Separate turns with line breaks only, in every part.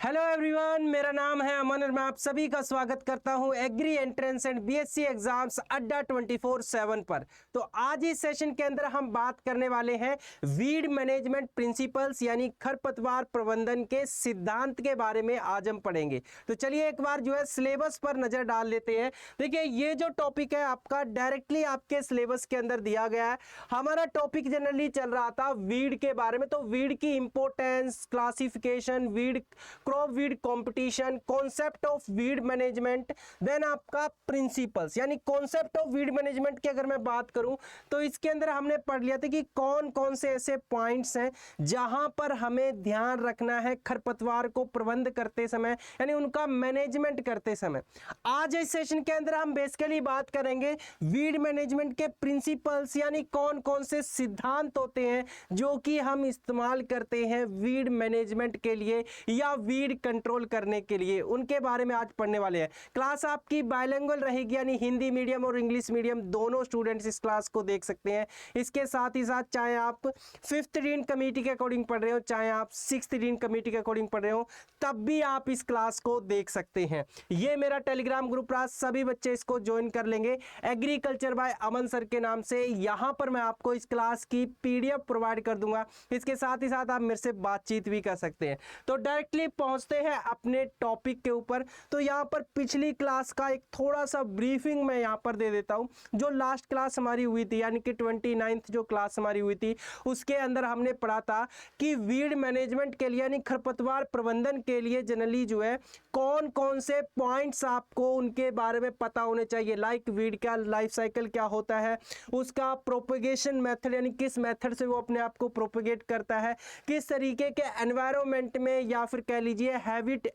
Hello everyone, मेरा नाम है अमन और मैं आप सभी का स्वागत करता हूं agri entrance and BSc exams Adda 24/7 पर। तो आज इस सेशन के अंदर हम बात करने वाले हैं वीड मैनेजमेंट प्रिंसिपल्स यानी खरपतवार प्रबंधन के सिद्धांत के बारे में आज हम पढ़ेंगे। तो चलिए एक बार जो है सिलेबस पर नजर डाल लेते हैं। देखिए ये जो टॉपिक है आपका डायरेक्टली आपके सिलेबस के अंदर दिया गया है। हमारा टॉपिक जनरली चल रहा था वीड के बारे में, तो वीड की importance, classification, weed crop weed competition, concept of weed management, then आपका प्रिंसिपल्स यानी कॉन्सेप्ट ऑफ वीड मैनेजमेंट की अगर मैं बात करूं तो इसके अंदर हमने पढ़ लिया था कि कौन कौन से ऐसे पॉइंट्स हैं जहां पर हमें ध्यान रखना है खरपतवार को प्रबंध करते समय यानी उनका मैनेजमेंट करते समय। आज इस सेशन के अंदर हम बेसिकली बात करेंगे वीड मैनेजमेंट के प्रिंसिपल्स यानी कौन कौन से सिद्धांत होते हैं जो कि हम इस्तेमाल करते हैं वीड मैनेजमेंट के लिए या वीड कंट्रोल करने के लिए, उनके बारे में आज पढ़ने वाले हैं। क्लास आपकी बाइलिंगुअल रहेगी यानी हिंदी मीडियम और इंग्लिश मीडियम दोनों स्टूडेंट्स इस क्लास को देख सकते हैं। इसके साथ ही साथ चाहे आप 5th रीन कमेटी के अकॉर्डिंग पढ़ रहे हो, चाहे आप 6th रीन कमेटी के अकॉर्डिंग पढ़ रहे हो, तब भी आप इस क्लास को देख सकते हैं। ये मेरा टेलीग्राम ग्रुप रहा, सभी बच्चे इसको ज्वाइन कर लेंगे एग्रीकल्चर बाय अमन सर के नाम से। यहां पर मैं आपको इस क्लास की पीडीएफ प्रोवाइड कर दूंगा। इसके साथ ही साथ आप मेरे से बातचीत भी कर सकते हैं। तो डायरेक्टली पहुंचते हैं अपने टॉपिक के ऊपर। तो यहां पर पिछली क्लास का एक थोड़ा सा ब्रीफिंग मैं यहां पर दे देता हूं। जो लास्ट क्लास हमारी हुई थी यानी कि 29th जो क्लास हमारी हुई थी उसके अंदर हमने पढ़ा था कि वीड मैनेजमेंट के लिए यानी खरपतवार प्रबंधन के लिए जनरली जो है कौन कौन से पॉइंट्स आपको उनके बारे में पता होने चाहिए। लाइक वीड का लाइफ साइकिल क्या होता है, उसका प्रोपेगेशन मेथड यानी किस मेथड से वो अपने आप को प्रोपेगेट करता है, किस तरीके के एनवायरनमेंट में या फिर कह लीजिए हैबिट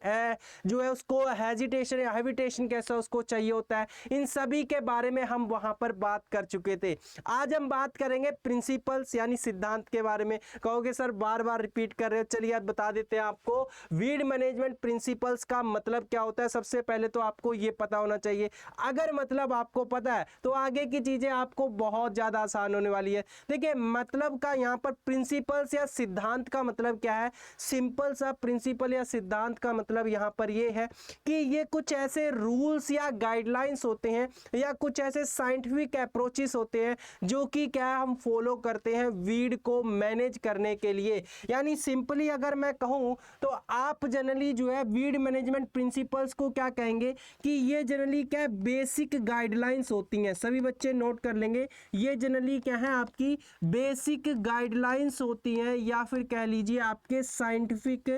जो है उसको हेजिटेशन या हैबिटेशन कैसा उसको चाहिए होता है। इन सभी के बारे में हम वहां पर बात कर चुके थे। आज हम बात करेंगे प्रिंसिपल्स यानी सिद्धांत के बारे में। कहोगे सर बार बार रिपीट कर रहे हो, चलिए आज बता देते हैं आपको वीड मैनेजमेंट प्रिंसिपल्स का मतलब क्या होता है। सबसे पहले तो आपको ये पता होना चाहिए। अगर मतलब आपको पता है तो आगे की चीजें आपको बहुत ज्यादा आसान होने वाली है। देखिए मतलब का यहाँ पर प्रिंसिपल्स या सिद्धांत का मतलब क्या है। सिंपल सा प्रिंसिपल या सिद्धांत का मतलब यहाँ पर ये है कि ये कुछ ऐसे रूल्स या गाइडलाइंस होते हैं या कुछ ऐसे साइंटिफिक अप्रोचेस होते हैं जो कि क्या है हम फॉलो करते हैं वीड को मैनेज करने के लिए। यानी सिंपली अगर मैं कहूँ तो आप जनरली जो है वीड मैनेजमेंट प्रिंसिपल्स को क्या कहेंगे कि ये जनरली क्या है बेसिक गाइडलाइंस होती हैं। सभी बच्चे नोट कर लेंगे, ये जनरली क्या है आपकी बेसिक गाइडलाइंस होती हैं या फिर कह लीजिए आपके साइंटिफिक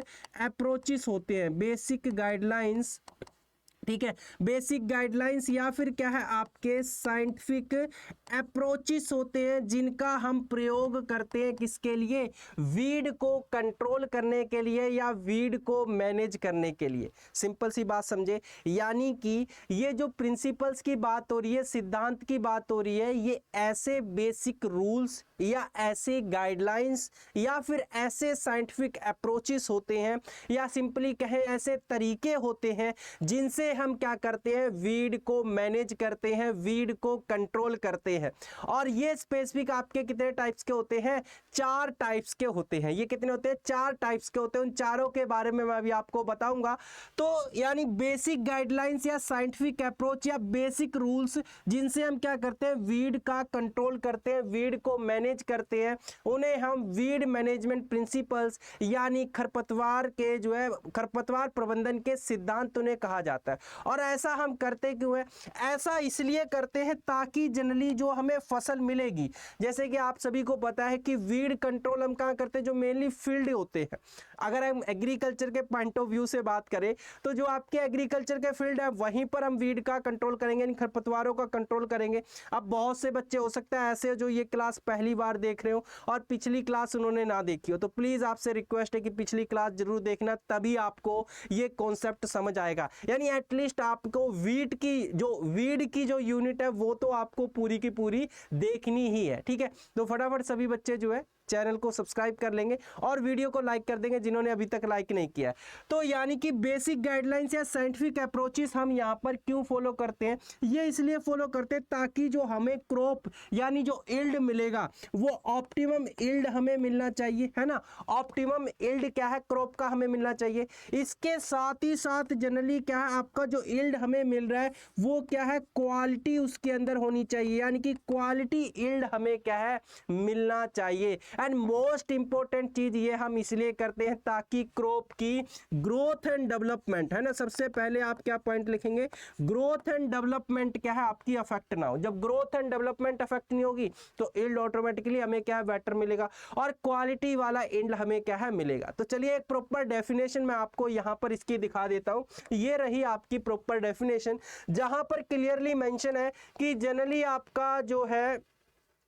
अप्रोचेस होते हैं। बेसिक गाइडलाइंस, ठीक है, बेसिक गाइडलाइंस या फिर क्या है आपके साइंटिफिक अप्रोचेस होते हैं जिनका हम प्रयोग करते हैं किसके लिए, वीड को कंट्रोल करने के लिए या वीड को मैनेज करने के लिए। सिंपल सी बात समझे, यानी कि ये जो प्रिंसिपल्स की बात हो रही है, सिद्धांत की बात हो रही है, ये ऐसे बेसिक रूल्स या ऐसे गाइडलाइंस या फिर ऐसे साइंटिफिक अप्रोचेस होते हैं या सिंपली कहें ऐसे तरीके होते हैं जिनसे हम क्या करते हैं वीड को मैनेज करते हैं, वीड को कंट्रोल करते हैं। और ये स्पेसिफिक आपके कितने टाइप्स के होते हैं, 4 टाइप्स के होते हैं। ये कितने होते हैं, 4 टाइप्स के होते हैं। उन चारों के बारे में मैं अभी आपको बताऊंगा। तो यानी बेसिक गाइडलाइंस या साइंटिफिक अप्रोच या बेसिक रूल्स जिनसे हम क्या करते हैं वीड का कंट्रोल करते हैं, वीड को मैनेज करते हैं, उन्हें हम वीड मैनेजमेंट प्रिंसिपल्स यानी खरपतवार के जो है खरपतवार प्रबंधन के सिद्धांत उन्हें कहा जाता है। और ऐसा हम करते क्यों है, ऐसा इसलिए करते हैं ताकि जनरली जो हमें फसल मिलेगी, जैसे कि आप सभी को पता है कि वीड कंट्रोल हम कहाँ करते हैं, जो मेनली फील्ड होते हैं। अगर हम एग्रीकल्चर के पॉइंट ऑफ व्यू से बात करें तो जो आपके एग्रीकल्चर के फील्ड है वहीं पर हम वीड का कंट्रोल करेंगे, इन खरपतवारों का कंट्रोल करेंगे। अब बहुत से बच्चे हो सकता है ऐसे जो ये क्लास पहली बार देख रहे हो और पिछली क्लास उन्होंने ना देखी हो, तो प्लीज आपसे रिक्वेस्ट है कि पिछली क्लास जरूर देखना, तभी आपको ये कॉन्सेप्ट समझ आएगा। यानी एटलीस्ट आपको वीड की जो यूनिट है वो तो आपको पूरी की पूरी देखनी ही है। ठीक है, तो फटाफट सभी बच्चे जो है चैनल को सब्सक्राइब कर लेंगे और वीडियो को लाइक कर देंगे जिन्होंने अभी तक लाइक नहीं किया है। तो यानी कि बेसिक गाइडलाइंस या साइंटिफिक अप्रोचेस हम यहाँ पर क्यों फॉलो करते हैं, ये इसलिए फॉलो करते हैं ताकि जो हमें क्रॉप यानी जो यील्ड मिलेगा वो ऑप्टिमम यील्ड हमें मिलना चाहिए, है ना। ऑप्टिमम यील्ड क्या है, क्रॉप का हमें मिलना चाहिए। इसके साथ ही साथ जनरली क्या है, आपका जो यील्ड हमें मिल रहा है वो क्या है, क्वालिटी उसके अंदर होनी चाहिए, यानी कि क्वालिटी यील्ड हमें क्या है, मिलना चाहिए। एंड मोस्ट इंपॉर्टेंट चीज ये हम इसलिए करते हैं ताकि क्रॉप की ग्रोथ एंड डेवलपमेंट, है ना, सबसे पहले आप क्या पॉइंट लिखेंगे, ग्रोथ एंड डेवलपमेंट क्या है आपकी अफेक्ट ना हो। जब ग्रोथ एंड डेवलपमेंट अफेक्ट नहीं होगी तो यील्ड ऑटोमेटिकली हमें क्या है, बेटर मिलेगा और क्वालिटी वाला यील्ड हमें क्या है, मिलेगा। तो चलिए एक प्रॉपर डेफिनेशन मैं आपको यहां पर इसकी दिखा देता हूं। ये रही आपकी प्रॉपर डेफिनेशन जहां पर क्लियरली मेंशन है कि जनरली आपका जो है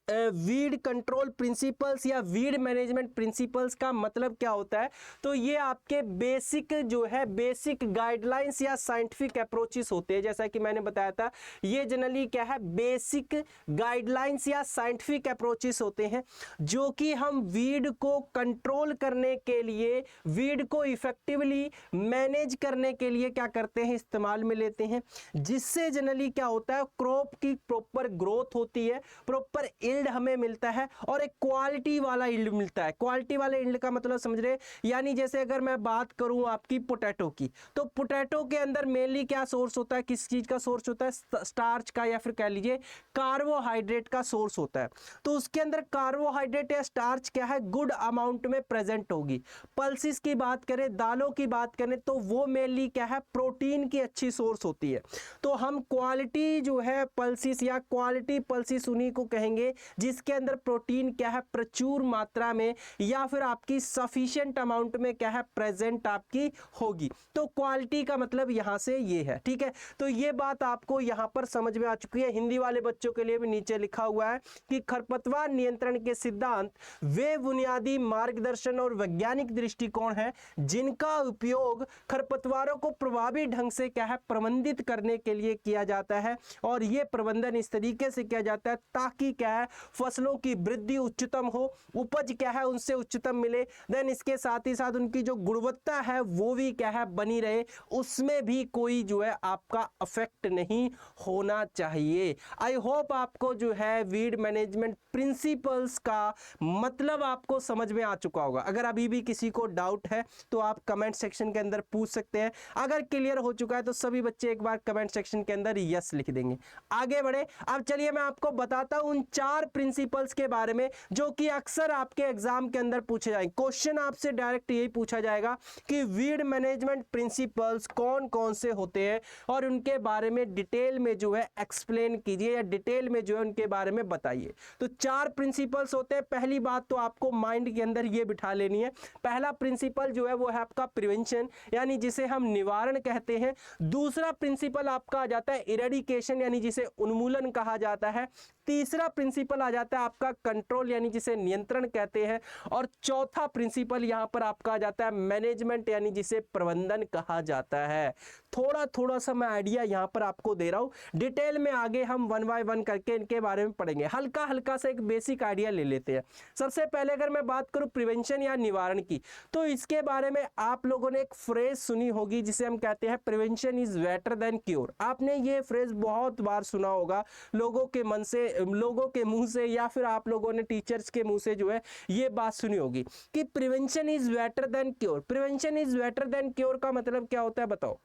वीड कंट्रोल प्रिंसिपल्स या वीड मैनेजमेंट प्रिंसिपल्स का मतलब क्या होता है, तो ये आपके बेसिक जो है बेसिक गाइडलाइंस या साइंटिफिक अप्रोचेस होते हैं। जैसा कि मैंने बताया था ये जनरली क्या है, बेसिक गाइडलाइंस या साइंटिफिक अप्रोचेस होते हैं जो कि हम वीड को कंट्रोल करने के लिए, वीड को इफेक्टिवली मैनेज करने के लिए क्या करते हैं, इस्तेमाल में लेते हैं, जिससे जनरली क्या होता है, क्रॉप की प्रॉपर ग्रोथ होती है, प्रॉपर यील्ड हमें मिलता है और एक क्वालिटी वाला यील्ड मिलता है। क्वालिटी वाले यील्ड का मतलब समझ रहे, यानी जैसे अगर मैं बात करूं आपकी पोटैटो की, तो पोटैटो के अंदर मेनली क्या सोर्स होता है, किस चीज का सोर्स होता है, स्टार्च का या फिर कह लीजिए कार्बोहाइड्रेट का सोर्स होता है। तो उसके अंदर कार्बोहाइड्रेट या स्टार्च क्या है, गुड अमाउंट में प्रेजेंट होगी। पल्सिस की बात करें, दालों की बात करें, तो वो मेनली क्या है, प्रोटीन की अच्छी सोर्स होती है। तो हम क्वालिटी जो है पल्सिस या क्वालिटी पल्सिस उन्हीं को कहेंगे जिसके अंदर प्रोटीन क्या है, प्रचुर मात्रा में या फिर आपकी सफिशिएंट अमाउंट में क्या है, प्रेजेंट आपकी होगी। तो क्वालिटी का मतलब यहां से ये है, ठीक है। तो ये बात आपको यहां पर समझ में आ चुकी है। हिंदी वाले बच्चों के लिए भी नीचे लिखा हुआ है कि खरपतवार नियंत्रण के सिद्धांत वे बुनियादी मार्गदर्शन और वैज्ञानिक दृष्टिकोण है जिनका उपयोग खरपतवारों को प्रभावी ढंग से क्या है, प्रबंधित करने के लिए किया जाता है। और ये प्रबंधन इस तरीके से किया जाता है ताकि क्या है, फसलों की वृद्धि उच्चतम हो, उपज क्या है उनसे उच्चतम मिले, देन इसके साथ ही साथ उनकी जो गुणवत्ता है वो भी क्या है, बनी रहे, उसमें भी कोई जो है आपका अफेक्ट नहीं होना चाहिए। आई होप आपको जो है वीड मैनेजमेंट प्रिंसिपल्स का मतलब आपको समझ में आ चुका होगा। अगर अभी भी किसी को डाउट है तो आप कमेंट सेक्शन के अंदर पूछ सकते हैं। अगर क्लियर हो चुका है तो सभी बच्चे एक बार कमेंट सेक्शन के अंदर यस लिख देंगे। आगे बढ़े, अब चलिए मैं आपको बताता हूं उन 4 प्रिंसिपल्स के बारे में जो कि अक्सर आपके एग्जाम के अंदर पूछे जाएंगे। क्वेश्चन आपसे डायरेक्ट यही पूछा जाएगा कि वीड मैनेजमेंट प्रिंसिपल्स कौन कौन से होते हैं और उनके बारे में डिटेल में जो है एक्सप्लेन कीजिए या डिटेल में जो है उनके बारे में बताइए। तो 4 प्रिंसिपल्स होते हैं। पहली बात तो आपको माइंड के अंदर ये बिठा लेनी है, पहला प्रिंसिपल जो है वो है आपका प्रिवेंशन, यानी जिसे हम निवारण कहते हैं। दूसरा प्रिंसिपल आपका आ जाता है इरेडिकेशन, यानी जिसे उन्मूलन कहा जाता है। तीसरा प्रिंसिपल आ जाता है आपका कंट्रोल, यानी जिसे नियंत्रण कहते हैं। और चौथा प्रिंसिपल यहां पर आपका आ जाता है मैनेजमेंट, यानी जिसे प्रबंधन कहा जाता है। थोड़ा थोड़ा सा मैं आइडिया यहां पर आपको दे रहा हूं, डिटेल में आगे हम 1 बाय 1 करके इनके बारे में पढ़ेंगे। हल्का हल्का सा एक बेसिक आइडिया ले लेते हैं। सबसे पहले अगर मैं बात करूं प्रिवेंशन या निवारण की, तो इसके बारे में आप लोगों ने एक फ्रेज सुनी होगी जिसे हम कहते हैं prevention is better than cure. आपने ये फ्रेज बहुत बार सुना होगा, लोगों के मन से, लोगों के मुंह से, या फिर आप लोगों ने टीचर्स के मुंह से जो है ये बात सुनी होगी कि prevention is better than cure. Prevention is better than cure का मतलब क्या होता है बताओ?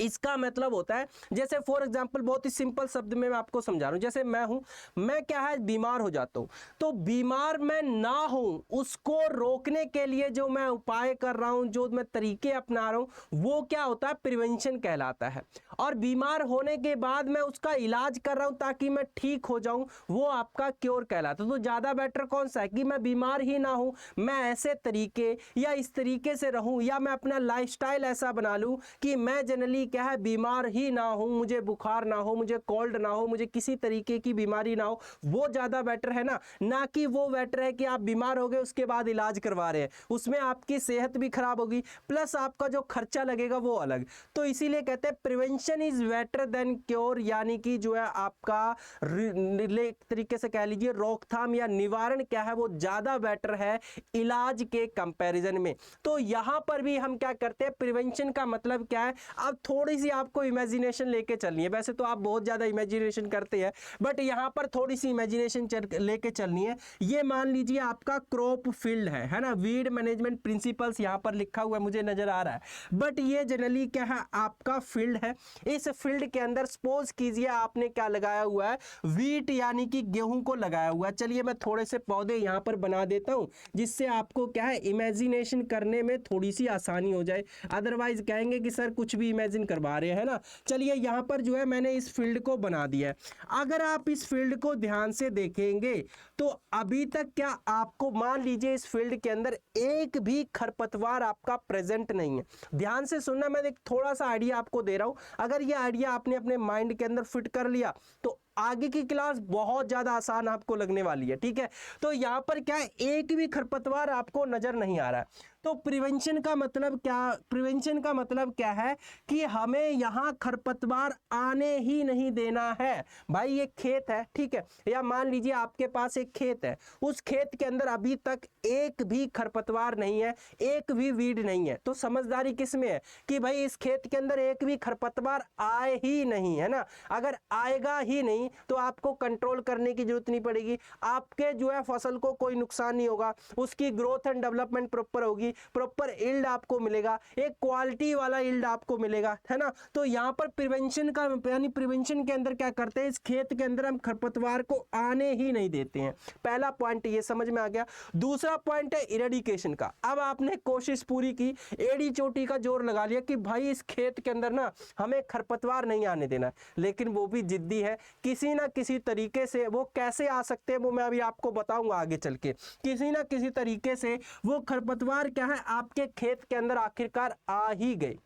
इसका मतलब होता है, जैसे फॉर एग्जांपल बहुत ही सिंपल शब्द में मैं आपको समझा रहा हूं, जैसे मैं हूं, मैं क्या है बीमार हो जाता हूं, तो बीमार मैं ना हूं उसको रोकने के लिए जो मैं उपाय कर रहा हूं, जो मैं तरीके अपना रहा हूं, वो क्या होता है, प्रिवेंशन कहलाता है। और बीमार होने के बाद मैं उसका इलाज कर रहा हूं ताकि मैं ठीक हो जाऊं, वो आपका क्योर कहलाता है। तो ज्यादा बेटर कौन सा है कि मैं बीमार ही ना हूं, मैं ऐसे तरीके या इस तरीके से रहूं, या मैं अपना लाइफस्टाइल ऐसा बना लूं कि मैं जनरली कि क्या है बीमार ही ना हो, मुझे बुखार ना हो, मुझे कोल्ड ना हो, मुझे किसी तरीके की बीमारी ना हो, वो ज़्यादा बेटर है ना कि वो बेटर है कि आप बीमार हो गए उसके बाद इलाज करवा रहे हैं, उसमें आपकी सेहत भी खराब होगी प्लस आपका जो खर्चा लगेगा वो अलग। तो इसीलिए कहते हैं prevention is better than cure, यानी कि जो है आपका एक तरीके से कह लीजिए रोकथाम या निवारण क्या है वो ज़्यादा बेटर है इलाज के कंपैरिजन में। तो यहाँ पर भी हम क्या करते हैं, प्रिवेंशन का मतलब क्या है, अब थोड़ी सी आपको इमेजिनेशन लेके चलनी है। वैसे तो आप बहुत ज़्यादा इमेजिनेशन करते हैं बट यहाँ पर थोड़ी सी इमेजिनेशन लेके चलनी है। ये मान लीजिए आपका क्रॉप फील्ड है ना, वीड मैनेजमेंट प्रिंसिपल्स यहाँ पर लिखा हुआ है मुझे नजर आ रहा है, बट ये जनरली क्या है आपका फील्ड है। इस फील्ड के अंदर सपोज कीजिए आपने क्या लगाया हुआ है, वीट यानी कि गेहूं को लगाया हुआ है। चलिए मैं थोड़े से पौधे यहाँ पर बना देता हूँ जिससे आपको क्या है इमेजिनेशन करने में थोड़ी सी आसानी हो जाए, अदरवाइज कहेंगे कि सर कुछ भी इमेजिन करवा रहे हैं ना। चलिए यहाँ पर जो है मैंने इस फील्ड को बना दिया है। अगर आप इस फील्ड को ध्यान से देखेंगे तो अभी तक क्या आपको मान लीजिए इस फील्ड के अंदर एक भी खरपतवार आपका प्रेजेंट नहीं है। ध्यान से सुनना, मैं एक थोड़ा सा आइडिया आपको दे रहा हूं, अगर ये आइडिया आपने अपने माइंड के अंदर फिट कर लिया तो आगे की क्लास बहुत ज्यादा आसान आपको लगने वाली है। ठीक है, तो यहां पर क्या है एक भी खरपतवार आपको नजर नहीं आ रहा है। तो प्रिवेंशन का मतलब क्या, प्रिवेंशन का मतलब क्या है कि हमें यहां खरपतवार आने ही नहीं देना है। भाई ये खेत है, ठीक है, या मान लीजिए आपके पास एक खेत है, उस खेत के अंदर अभी तक एक भी खरपतवार नहीं है, एक भी वीड नहीं है। तो समझदारी किस में है कि भाई इस खेत के अंदर एक भी खरपतवार आए ही नहीं, है ना। अगर आएगा ही नहीं तो आपको कंट्रोल करने की जरूरत नहीं पड़ेगी, आपके जो है फसल को कोई नुकसान नहीं होगा, उसकी ग्रोथ एंड डेवलपमेंट प्रॉपर होगी, प्रॉपर यील्ड आपको मिलेगा, एक क्वालिटी वाला यील्ड आपको मिलेगा, है ना। तो यहाँ पर प्रिवेंशन का यानी प्रिवेंशन के अंदर क्या करते हैं, इस खेत के अंदर हम खरपतवार को आने ही नहीं देते हैं। पहला पॉइंट ये समझ में आ गया। दूसरा पॉइंट है इरेडिकेशन का। अब आपने कोशिश पूरी की, एड़ी चोटी का जोर लगा लिया कि भाई इस खेत के अंदर ना हमें खरपतवार नहीं आने देना, लेकिन वो भी जिद्दी है, किसी ना किसी तरीके से वो कैसे आ सकते हैं वो मैं अभी आपको बताऊंगा आगे चल के। किसी ना किसी तरीके से वो खरपतवार क्या है आपके खेत के अंदर आखिरकार आ ही गए।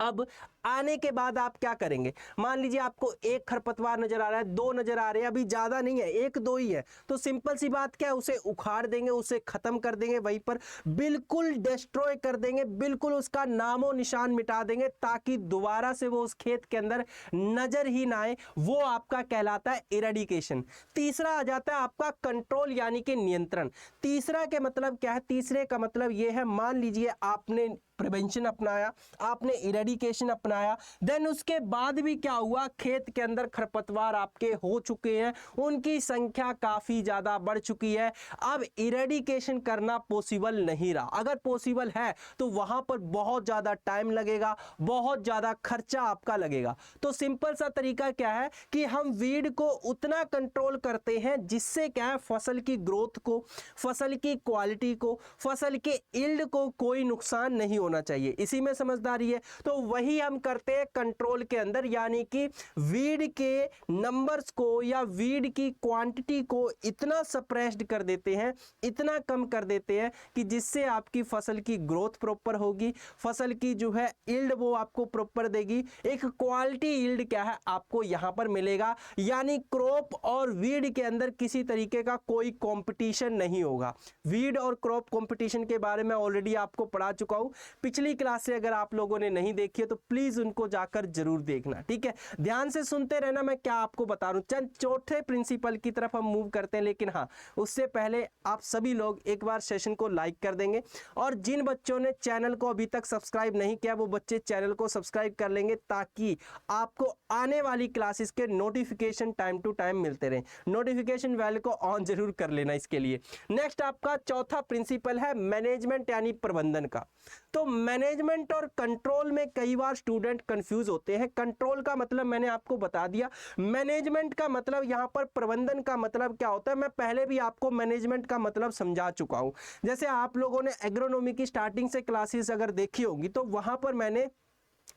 अब आने के बाद आप क्या करेंगे, मान लीजिए आपको एक खरपतवार नजर आ रहा है, दो नजर आ रहे हैं, अभी ज्यादा नहीं है, एक दो ही है, तो सिंपल सी बात क्या है, उसे उखाड़ देंगे, उसे खत्म कर देंगे, वहीं पर बिल्कुल डिस्ट्रॉय कर देंगे, बिल्कुल उसका नामो निशान मिटा देंगे ताकि दोबारा से वो उस खेत के अंदर नजर ही ना आए। वो आपका कहलाता है इरेडिकेशन। तीसरा आ जाता है आपका कंट्रोल यानी कि नियंत्रण। तीसरा के मतलब क्या है, तीसरे का मतलब ये है, मान लीजिए आपने प्रिवेंशन अपनाया, आपने इरेडिकेशन अपनाया, देन उसके बाद भी क्या हुआ, खेत के अंदर खरपतवार आपके हो चुके हैं, उनकी संख्या काफी ज्यादा बढ़ चुकी है। अब इरेडिकेशन करना पॉसिबल नहीं रहा, अगर पॉसिबल है तो वहां पर बहुत ज्यादा टाइम लगेगा, बहुत ज्यादा खर्चा आपका लगेगा। तो सिंपल सा तरीका क्या है कि हम वीड को उतना कंट्रोल करते हैं जिससे क्या है फसल की ग्रोथ को, फसल की क्वालिटी को, फसल के यील्ड को कोई नुकसान नहीं होना चाहिए। इसी में समझदारी है। तो वही हम करते हैं कंट्रोल के अंदर, यानी कि वीड के नंबर्स को या वीड की क्वांटिटी को इतना सप्रेस्ड कर देते हैं, इतना कम कर देते हैं कि जिससे आपकी फसल की ग्रोथ प्रॉपर होगी, फसल की जो है यील्ड वो आपको प्रॉपर देगी, एक क्वालिटी यील्ड क्या है आपको यहां पर मिलेगा। यानी क्रॉप और वीड के अंदर किसी तरीके का कोई कंपटीशन नहीं होगा। वीड और क्रॉप कंपटीशन के बारे में ऑलरेडी आपको पढ़ा चुका हूं पिछली क्लास से, अगर आप लोगों ने नहीं देखी है तो प्लीज उनको जाकर जरूर देखना। ठीक है, ध्यान से सुनते रहना मैं क्या आपको बता रहा हूं। चल चौथे प्रिंसिपल की तरफ हम मूव करते हैं, लेकिन हाँ उससे पहले आप सभी लोग एक बार सेशन को लाइक कर देंगे, और जिन बच्चों ने चैनल को अभी तक सब्सक्राइब नहीं किया वो बच्चे चैनल को सब्सक्राइब कर लेंगे ताकि आपको आने वाली क्लासेस के नोटिफिकेशन टाइम टू टाइम मिलते रहे। नोटिफिकेशन बेल को ऑन जरूर कर लेना इसके लिए। नेक्स्ट आपका चौथा प्रिंसिपल है मैनेजमेंट यानी प्रबंधन का। तो मैनेजमेंट और कंट्रोल में कई बार स्टूडेंट कंफ्यूज होते हैं। कंट्रोल का मतलब मैंने आपको बता दिया, मैनेजमेंट का मतलब यहां पर प्रबंधन का मतलब क्या होता है, मैं पहले भी आपको मैनेजमेंट का मतलब समझा चुका हूं। जैसे आप लोगों ने एग्रोनॉमी की स्टार्टिंग से क्लासेस अगर देखी होंगी तो वहां पर मैंने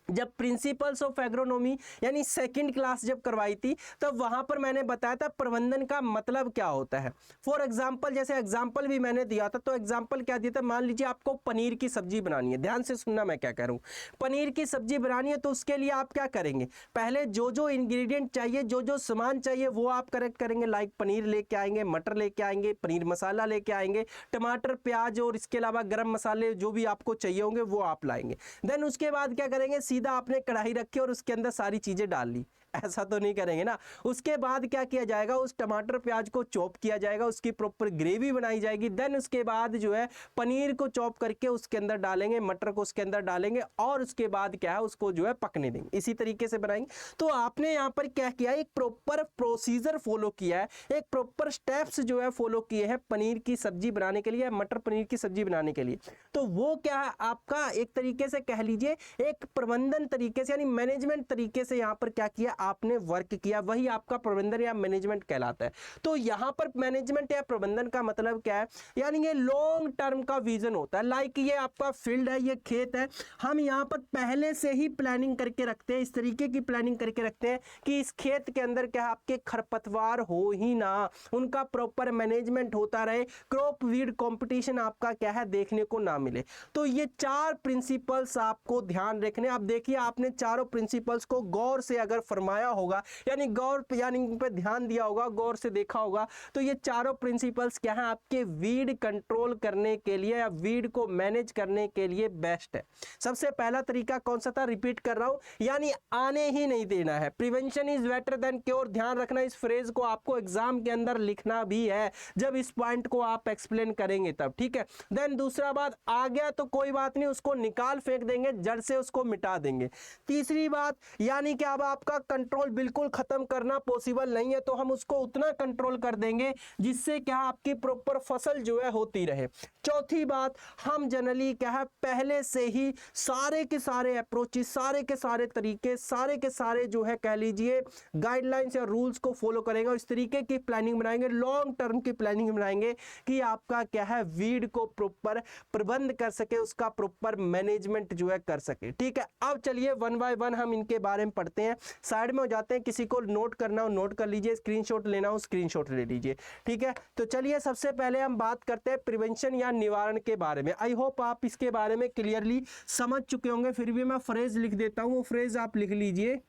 जब प्रिंसिपल्स ऑफ एग्रोनॉमी यानी सेकंड क्लास जब करवाई थी तब वहां पर मैंने बताया था प्रबंधन का मतलब क्या होता है। फॉर एग्जांपल, जैसे एग्जांपल भी मैंने दिया था, तो एग्जांपल क्या दिया था, मान लीजिए आपको पनीर की सब्जी बनानी है, ध्यान से सुनना मैं क्या कह रहा हूँ। पनीर की सब्जी बनानी है तो उसके लिए आप क्या करेंगे, पहले जो जो इंग्रेडिएंट चाहिए, जो जो सामान चाहिए वो आप करेक्ट करेंगे। लाइक पनीर लेके आएंगे, मटर लेके आएंगे, पनीर मसाला लेके आएंगे, टमाटर, प्याज और इसके अलावा गरम मसाले जो भी आपको चाहिए होंगे वो आप लाएंगे। देन उसके बाद क्या करेंगे, सीधा आपने कढ़ाई रखी और उसके अंदर सारी चीजें डाल ली, ऐसा तो नहीं करेंगे ना। उसके बाद क्या किया जाएगा, उस टमाटर प्याज को चॉप किया जाएगा, उसकी प्रॉपर ग्रेवी बनाई जाएगी। देन उसके बाद जो है पनीर को चॉप करके उसके अंदर डालेंगे, मटर को उसके अंदर डालेंगे और उसके बाद क्या है उसको जो है पकने देंगे, इसी तरीके से बनाएंगे। तो आपने यहाँ पर क्या किया, एक प्रॉपर प्रोसीजर फॉलो किया है, एक प्रॉपर स्टेप्स जो है फॉलो किए हैं पनीर की सब्जी बनाने के लिए, मटर पनीर की सब्जी बनाने के लिए। तो वो क्या है आपका एक तरीके से कह लीजिए एक प्रबंधन तरीके से यानी मैनेजमेंट तरीके से यहाँ पर क्या किया आपने वर्क किया, वही आपका प्रबंधन या मैनेजमेंट कहलाता है। तो यहाँ पर मैनेजमेंट या प्रबंधन का मतलब क्या है, यानी ये लॉन्ग टर्म का विजन होता है। लाइक ये आपका फील्ड है, ये खेत है, हम यहाँ पर पहले से ही प्लानिंग करके रखते हैं, इस तरीके की प्लानिंग करके रखते हैं कि इस खेत के अंदर क्या आपके खरपतवार हो ही ना, उनका प्रॉपर मैनेजमेंट होता रहे, क्रॉप वीड कंपटीशन आपका क्या है देखने को ना मिले। तो ये 4 प्रिंसिपल्स आपको ध्यान रखने। आप देखिए आपने चारों प्रिंसिपल्स को गौर से अगर फरमाया होगा, यानी गौर यानी पे ध्यान दिया होगा, गौर से देखा होगा, तो ये चारों प्रिंसिपल्स क्या है आपके वीड कंट्रोल करने के लिए या वीड को मैनेज करने के लिए बेस्ट है। सबसे पहला तरीका कौन सा था, रिपीट कर रहा हूं, यानी आने ही नहीं देना है। Prevention is better than cure, ध्यान रखना, इस फ्रेज को आपको एग्जाम के अंदर लिखना भी है, जब इस पॉइंट को आप एक्सप्लेन करेंगे तब, ठीक है। देन दूसरा बात, आ गया तो कोई बात नहीं, उसको निकाल फेंक देंगे, जड़ से उसको मिटा देंगे। तीसरी बात, यानी कि अब आपका कंट्रोल बिल्कुल खत्म करना पॉसिबल नहीं है, तो हम उसको उतना कंट्रोल कर देंगे जिससे क्या आपकी प्रॉपर फसल जो है होती रहे। चौथी बात, हम जनरली क्या है पहले से ही सारे के सारे अप्रोचेस, सारे के सारे तरीके, सारे के सारे जो है कह लीजिए गाइडलाइंस या रूल्स को फॉलो करेंगे और इस तरीके की प्लानिंग बनाएंगे, लॉन्ग टर्म की प्लानिंग बनाएंगे कि आपका क्या है वीड को प्रॉपर प्रबंध कर सके, उसका प्रॉपर मैनेजमेंट जो है कर सके, ठीक है। अब चलिए वन बाय वन हम इनके बारे में पढ़ते हैं, साइड में हो जाते हैं, किसी को नोट करना हो नोट कर लीजिए, स्क्रीनशॉट लेना हो स्क्रीनशॉट ले लीजिए, ठीक है। तो चलिए सबसे पहले हम बात करते हैं प्रिवेंशन या निवारण के बारे में। आई होप आप इसके बारे में क्लियरली समझ चुके होंगे, फिर भी मैं फ्रेज लिख देता हूं, वो फ्रेज आप लिख लीजिए।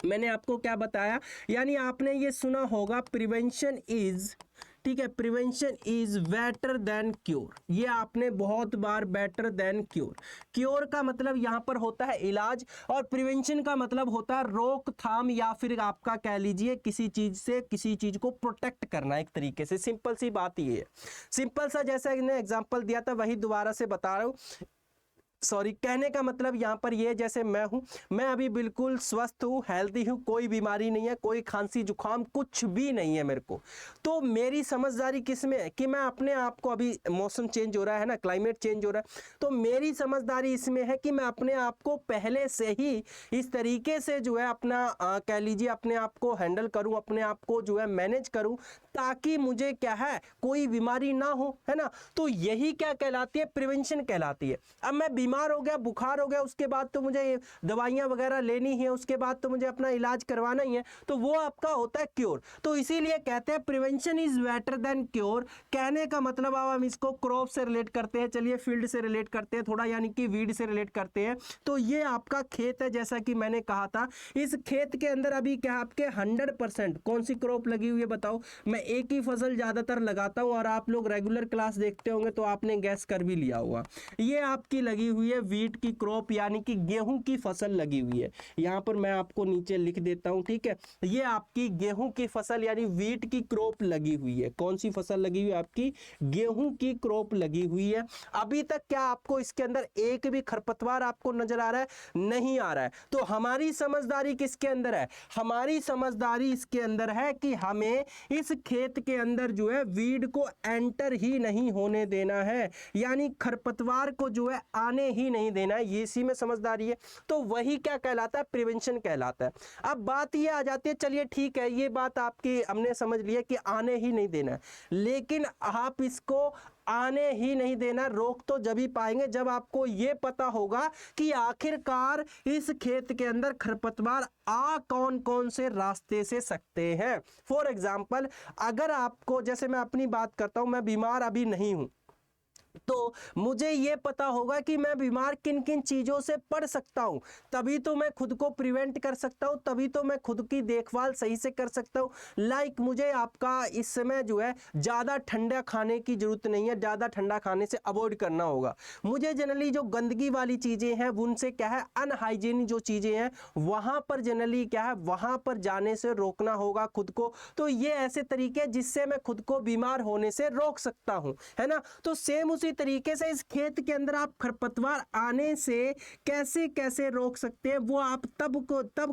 मैंने आपको क्या बताया, यानी आपने ये सुना होगा प्रिवेंशन इज, ठीक है, prevention is better than cure, ये आपने बहुत बार बेटर देन क्योर। क्योर का मतलब यहां पर होता है इलाज और प्रिवेंशन का मतलब होता है रोकथाम या फिर आपका कह लीजिए किसी चीज से किसी चीज को प्रोटेक्ट करना, एक तरीके से सिंपल सी बात ये है। सिंपल सा जैसा इन्हें एग्जांपल दिया था वही दोबारा से बता रहा हूं। सॉरी, कहने का मतलब यहाँ पर ये, जैसे मैं हूँ, मैं अभी बिल्कुल स्वस्थ हूँ, हेल्दी हूँ, कोई बीमारी नहीं है, कोई खांसी जुकाम कुछ भी नहीं है मेरे को। तो मेरी समझदारी किस में है कि मैं अपने आप को, अभी मौसम चेंज हो रहा है ना, क्लाइमेट चेंज हो रहा है, तो मेरी समझदारी इसमें है कि मैं अपने आप को पहले से ही इस तरीके से जो है अपना कह लीजिए अपने आप को हैंडल करूँ, अपने आप को जो है मैनेज करूँ, ताकि मुझे क्या है कोई बीमारी ना हो, है ना। तो यही क्या कहलाती है, प्रिवेंशन कहलाती है। अब मैं बीमार हो गया, बुखार हो गया, उसके बाद तो मुझे दवाइयां वगैरह लेनी है, उसके बाद तो मुझे अपना इलाज करवाना ही है, तो वो आपका होता है क्योर। तो इसीलिए कहते हैं prevention is better than cure. कहने का मतलब अब हम इसको क्रॉप से रिलेट करते हैं, चलिए फील्ड से रिलेट करते हैं थोड़ा, यानी कि वीड से रिलेट करते हैं। तो ये आपका खेत है, जैसा कि मैंने कहा था, इस खेत के अंदर अभी क्या आपके 100% कौन सी क्रॉप लगी हुई है बताओ। मैं एक ही फसल ज्यादातर लगाता हूं और आप लोग रेगुलर क्लास देखते होंगे तो आपने गैस कर भी लिया होगा। ये आपकी लगी हुई है वीट की क्रॉप, यानी कि गेहूं की फसल लगी हुई है। यहां पर मैं आपको नीचे लिख देता हूं, ठीक है। ये आपकी गेहूं की फसल यानी वीट की क्रॉप लगी हुई है। कौन सी फसल लगी हुई है आपकी, गेहूं की क्रॉप लगी हुई है। अभी तक क्या आपको इसके अंदर एक भी खरपतवार आपको नजर आ रहा है, नहीं आ रहा है। तो हमारी समझदारी किसके अंदर है, हमारी समझदारी इसके अंदर है कि हमें इस खेत के अंदर जो है वीड को एंटर ही नहीं होने देना है, यानी खरपतवार को जो है आने ही नहीं देना है, ये इसी में समझदारी है। तो वही क्या कहलाता है, प्रिवेंशन कहलाता है। अब बात ये आ जाती है, चलिए ठीक है ये बात आपकी हमने समझ लिया कि आने ही नहीं देना है, लेकिन आप इसको आने ही नहीं देना। रोक तो जब ही पाएंगे जब आपको ये पता होगा कि आखिरकार इस खेत के अंदर खरपतवार आ कौन कौन से रास्ते से सकते हैं। फॉर एग्जाम्पल, अगर आपको, जैसे मैं अपनी बात करता हूं, मैं बीमार अभी नहीं हूं, तो मुझे ये पता होगा कि मैं बीमार किन किन चीज़ों से पड़ सकता हूँ, तभी तो मैं खुद को प्रिवेंट कर सकता हूँ, तभी तो मैं खुद की देखभाल सही से कर सकता हूँ। लाइक मुझे आपका इस समय जो है ज़्यादा ठंडा खाने की ज़रूरत नहीं है, ज़्यादा ठंडा खाने से अवॉइड करना होगा। मुझे जनरली जो गंदगी वाली चीज़ें हैं उनसे क्या है, अनहाइजीनिक जो चीज़ें हैं वहाँ पर जनरली क्या है, वहाँ पर जाने से रोकना होगा खुद को। तो ये ऐसे तरीके जिससे मैं खुद को बीमार होने से रोक सकता हूँ, है ना। तो सेम उसी तरीके से इस खेत के अंदर आप खरपतवार आने से कैसे कैसे रोक सकते हैं, वो आप तब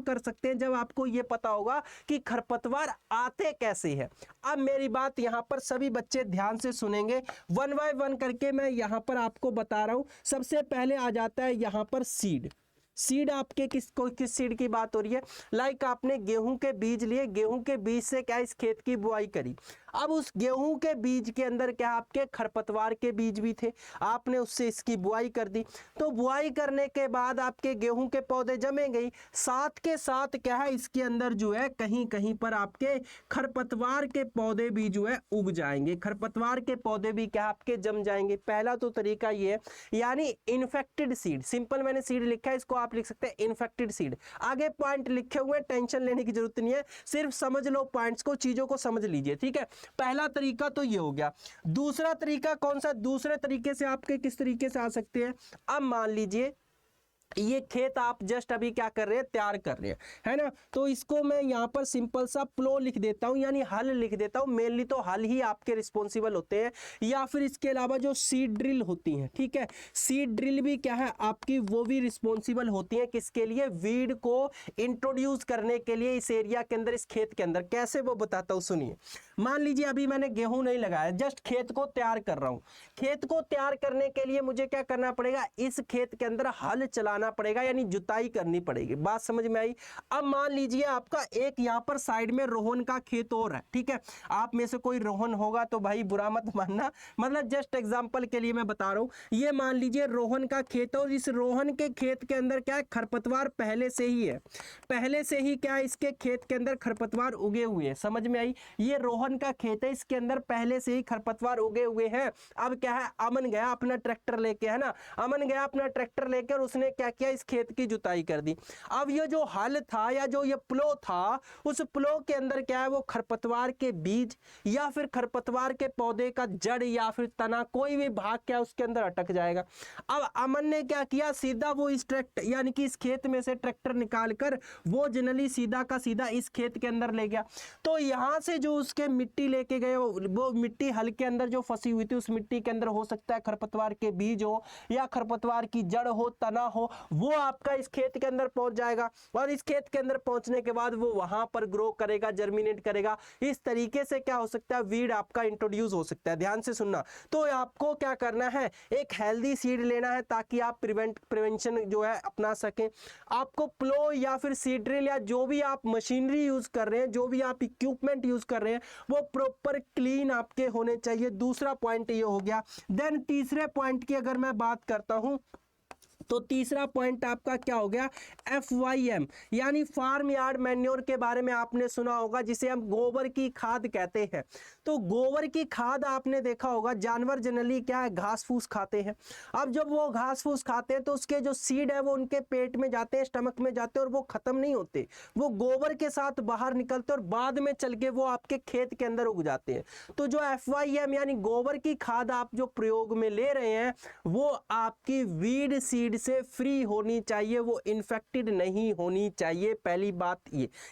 कर सकते हैं जब आपको ये पता होगा कि खरपतवार आते कैसे हैं। अब मेरी बात यहाँ पर सभी बच्चे ध्यान से सुनेंगे, वन बाय वन करके मैं यहाँ पर आपको बता रहा हूँ। सबसे पहले आ जाता है यहाँ पर सीड। सीड आपके किस सीड की बात हो रही है, लाइक आपने गेहूं के बीज लिए, गेहूं के बीज से क्या इस खेत की बुआई करी। अब उस गेहूं के बीज के अंदर क्या आपके खरपतवार के बीज भी थे, आपने उससे इसकी बुआई कर दी। तो बुआई करने के बाद आपके गेहूं के पौधे जमे गई, साथ के साथ क्या है इसके अंदर जो है कहीं कहीं पर आपके खरपतवार के पौधे भी जो है उग जाएंगे, खरपतवार के पौधे भी क्या आपके जम जाएंगे। पहला तो तरीका ये है, यानी इन्फेक्टेड सीड, सिंपल मैंने सीड लिखा है, इसको आप लिख सकते हैं इन्फेक्टेड सीड। आगे पॉइंट लिखे हुए, टेंशन लेने की जरूरत नहीं है, सिर्फ समझ लो पॉइंट्स को, चीजों को समझ लीजिए, ठीक है। पहला तरीका तो ये हो गया। दूसरा तरीका कौन सा, दूसरे तरीके से आपके किस तरीके से आ सकते हैं। अब मान लीजिए ये खेत आप जस्ट अभी क्या कर रहे हैं, तैयार कर रहे हैं, है ना। तो इसको मैं यहाँ पर सिंपल सा प्लो लिख देता हूँ, यानी हल लिख देता हूँ। मेनली तो हल ही आपके रिस्पॉन्सिबल होते हैं, या फिर इसके अलावा जो सीड ड्रिल होती हैं, ठीक है, सीड ड्रिल भी क्या है आपकी, वो भी रिस्पॉन्सिबल होती है किसके लिए, वीड को इंट्रोड्यूस करने के लिए इस एरिया के अंदर, इस खेत के अंदर। कैसे वो बताता हूँ, सुनिए। मान लीजिए अभी मैंने गेहूं नहीं लगाया, जस्ट खेत को तैयार कर रहा हूं। खेत को तैयार करने के लिए मुझे क्या करना पड़ेगा, इस खेत के अंदर हल चलाना पड़ेगा, यानी जुताई करनी पड़ेगी। बात समझ में आई। अब मान लीजिए आपका एक यहाँ पर साइड में रोहन का खेत और है, ठीक है। आप में से कोई रोहन होगा तो भाई बुरा मत मानना, मतलब जस्ट एग्जांपल के लिए मैं बता रहा हूँ। ये मान लीजिए रोहन का खेत, और इस रोहन के खेत के अंदर क्या है, खरपतवार पहले से ही है, पहले से ही क्या है इसके खेत के अंदर खरपतवार उगे हुए हैं। समझ में आई। ये रोहन का खेत है, इसके अंदर पहले से ही खरपतवार उगे हुए हैं। अब क्या है, अमन गया अपना ट्रैक्टर लेके, है ना, अमन गया अपना ट्रैक्टर लेकर, उसने क्या किया, इस खेत की जुताई कर दी। अब ये जो हल था या जो ये प्लो था, उस प्लो के अंदर क्या है, वो खरपतवार के बीज या फिर खरपतवार के पौधे का जड़ या फिर तना, कोई भी भाग क्या उसके अंदर अटक जाएगा। अब अमन ने क्या किया, सीधा वो इस ट्रैक्टर यानी कि इस खेत में से ट्रैक्टर निकालकर वो जनरली सीधा का सीधा इस खेत के अंदर ले गया। तो यहां से जो उसके मिट्टी लेके गए, वो मिट्टी हल के अंदर जो फंसी हुई थी, उस मिट्टी के अंदर हो सकता है खरपतवार के बीज हो या खरपतवार की जड़ हो, तना हो, वो आपका इस खेत के अंदर पहुंच जाएगा। और इस खेत के अंदर पहुंचने के बाद वो वहां पर ग्रो करेगा, जर्मिनेट करेगा। इस तरीके से क्या हो सकता है, वीड आपका इंट्रोड्यूस हो सकता है। ध्यान से सुनना। तो आपको क्या करना है, एक हेल्दी सीड लेना है ताकि आप प्रिवेंशन जो है अपना सकें। आपको प्लो या फिर सीड ड्रिल या जो भी आप मशीनरी यूज कर रहे हैं, जो भी आप इक्विपमेंट यूज कर रहे हैं, वो प्रॉपर क्लीन आपके होने चाहिए। दूसरा पॉइंट ये हो गया। देन तीसरे पॉइंट की अगर मैं बात करता हूं, तो तीसरा पॉइंट आपका क्या हो गया, FYM, यानी फार्म यार्ड मैन्योर के बारे में आपने सुना होगा, जिसे हम गोबर की खाद कहते हैं। तो गोबर की खाद आपने देखा होगा, जानवर जनरली क्या है, घास फूस खाते हैं। अब जब वो घास फूस खाते हैं तो उसके जो सीड है वो उनके पेट में जाते हैं, स्टमक में जाते हैं, और वो खत्म नहीं होते, वो गोबर के साथ बाहर निकलते हैं और बाद में चल के वो आपके खेत के अंदर उग जाते हैं। तो जो FYM यानी गोबर की खाद आप जो प्रयोग में ले रहे हैं, वो आपकी वीड सीड से फ्री होनी चाहिए, वो इन्फेक्टेड नहीं होनी चाहिए। पहली बात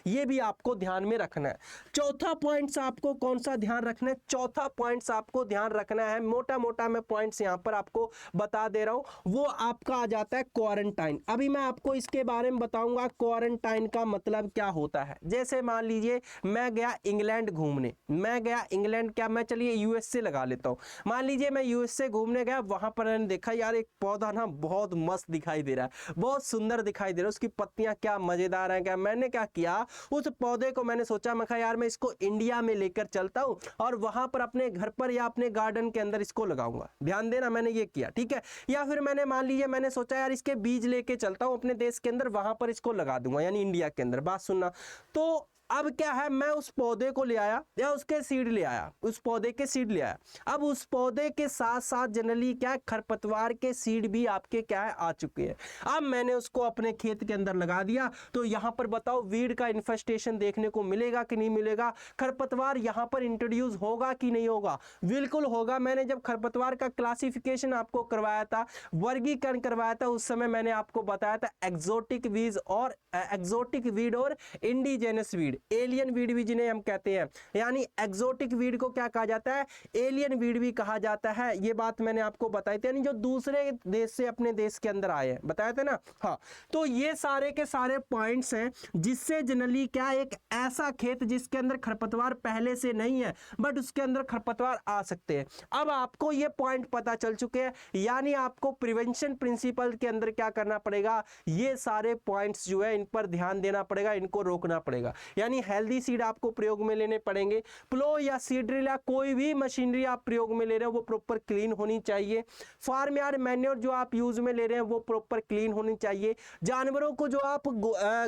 ये भी आपको ध्यान में रखना है। चौथा पॉइंट्स आपको कौन सा ध्यान रखना है, चौथा पॉइंट्स आपको ध्यान रखना है, मोटा मोटा मैं पॉइंट्स यहां पर आपको बता दे रहा हूं, वो आपका आ जाता है क्वारंटाइन। अभी मैं आपको इसके बारे में बताऊंगा क्वारंटाइन का मतलब क्या होता है। जैसे मान लीजिए मैं गया इंग्लैंड घूमने, मैं गया इंग्लैंड, क्या मैं चलिए USA लगा लेता हूं। मान लीजिए मैं USA घूमने गया, वहां पर मैंने देखा यार एक पौधा ना बहुत मस्त दिखाई दे रहा है, बहुत सुंदर दिखाई दे रहा है, उसकी पत्तियां क्या मजेदार हैं। क्या मैंने क्या किया, उस पौधे को मैंने सोचा, मैं कहा यार मैं इसको इंडिया में लेकर चलता हूं और वहां पर अपने घर पर या अपने गार्डन के अंदर इसको लगाऊंगा। ध्यान देना, मैंने ये किया, ठीक है। या फिर मैंने मान लीजिए मैंने सोचा यार इसके बीज लेके चलता हूं अपने देश के अंदर, वहां पर इसको लगा दूंगा, यानी इंडिया के अंदर। बात सुनना, तो अब क्या है, मैं उस पौधे को ले आया या उसके सीड ले आया, उस पौधे के सीड ले आया। अब उस पौधे के साथ साथ जनरली क्या है, खरपतवार के सीड भी आपके क्या है आ चुके हैं। अब मैंने उसको अपने खेत के अंदर लगा दिया, तो यहां पर बताओ वीड का इन्फेस्टेशन देखने को मिलेगा कि नहीं मिलेगा, खरपतवार यहां पर इंट्रोड्यूस होगा कि नहीं होगा? बिल्कुल होगा। मैंने जब खरपतवार का क्लासिफिकेशन आपको करवाया था, वर्गीकरण करवाया था, उस समय मैंने आपको बताया था एक्सोटिक वीड और इंडिजेनस वीड, एलियन वीड भी जिन्हें हम कहते हैं। यानी एक्सोटिक वीड को क्या कहा जाता है, एलियन वीड भी कहा जाता है। ये बात मैंने आपको बताई थी, यानी जो दूसरे देश से अपने देश के अंदर आए हैं, बताया था ना। हाँ, तो ये सारे के सारे पॉइंट्स हैं जिससे जनरली क्या, एक ऐसा खेत जिसके अंदर खरपतवार पहले से नहीं है बट उसके अंदर खरपतवार आ सकते हैं। अब आपको ये पॉइंट पता चल चुके हैं, यानी आपको प्रिवेंशन प्रिंसिपल के अंदर क्या करना पड़ेगा, ये सारे पॉइंट्स जो है इन पर ध्यान देना पड़ेगा, इनको रोकना पड़ेगा। यानी हेल्दी सीड आपको प्रयोग में लेने पड़ेंगे। प्लो या सीड ड्रिल या कोई भी मशीनरी आप प्रयोग में ले रहे हो वो प्रॉपर क्लीन होनी चाहिए। फार्म यार्ड मैन्योर जो आप यूज में ले रहे हैं वो प्रॉपर क्लीन होनी चाहिए। जानवरों को जो आप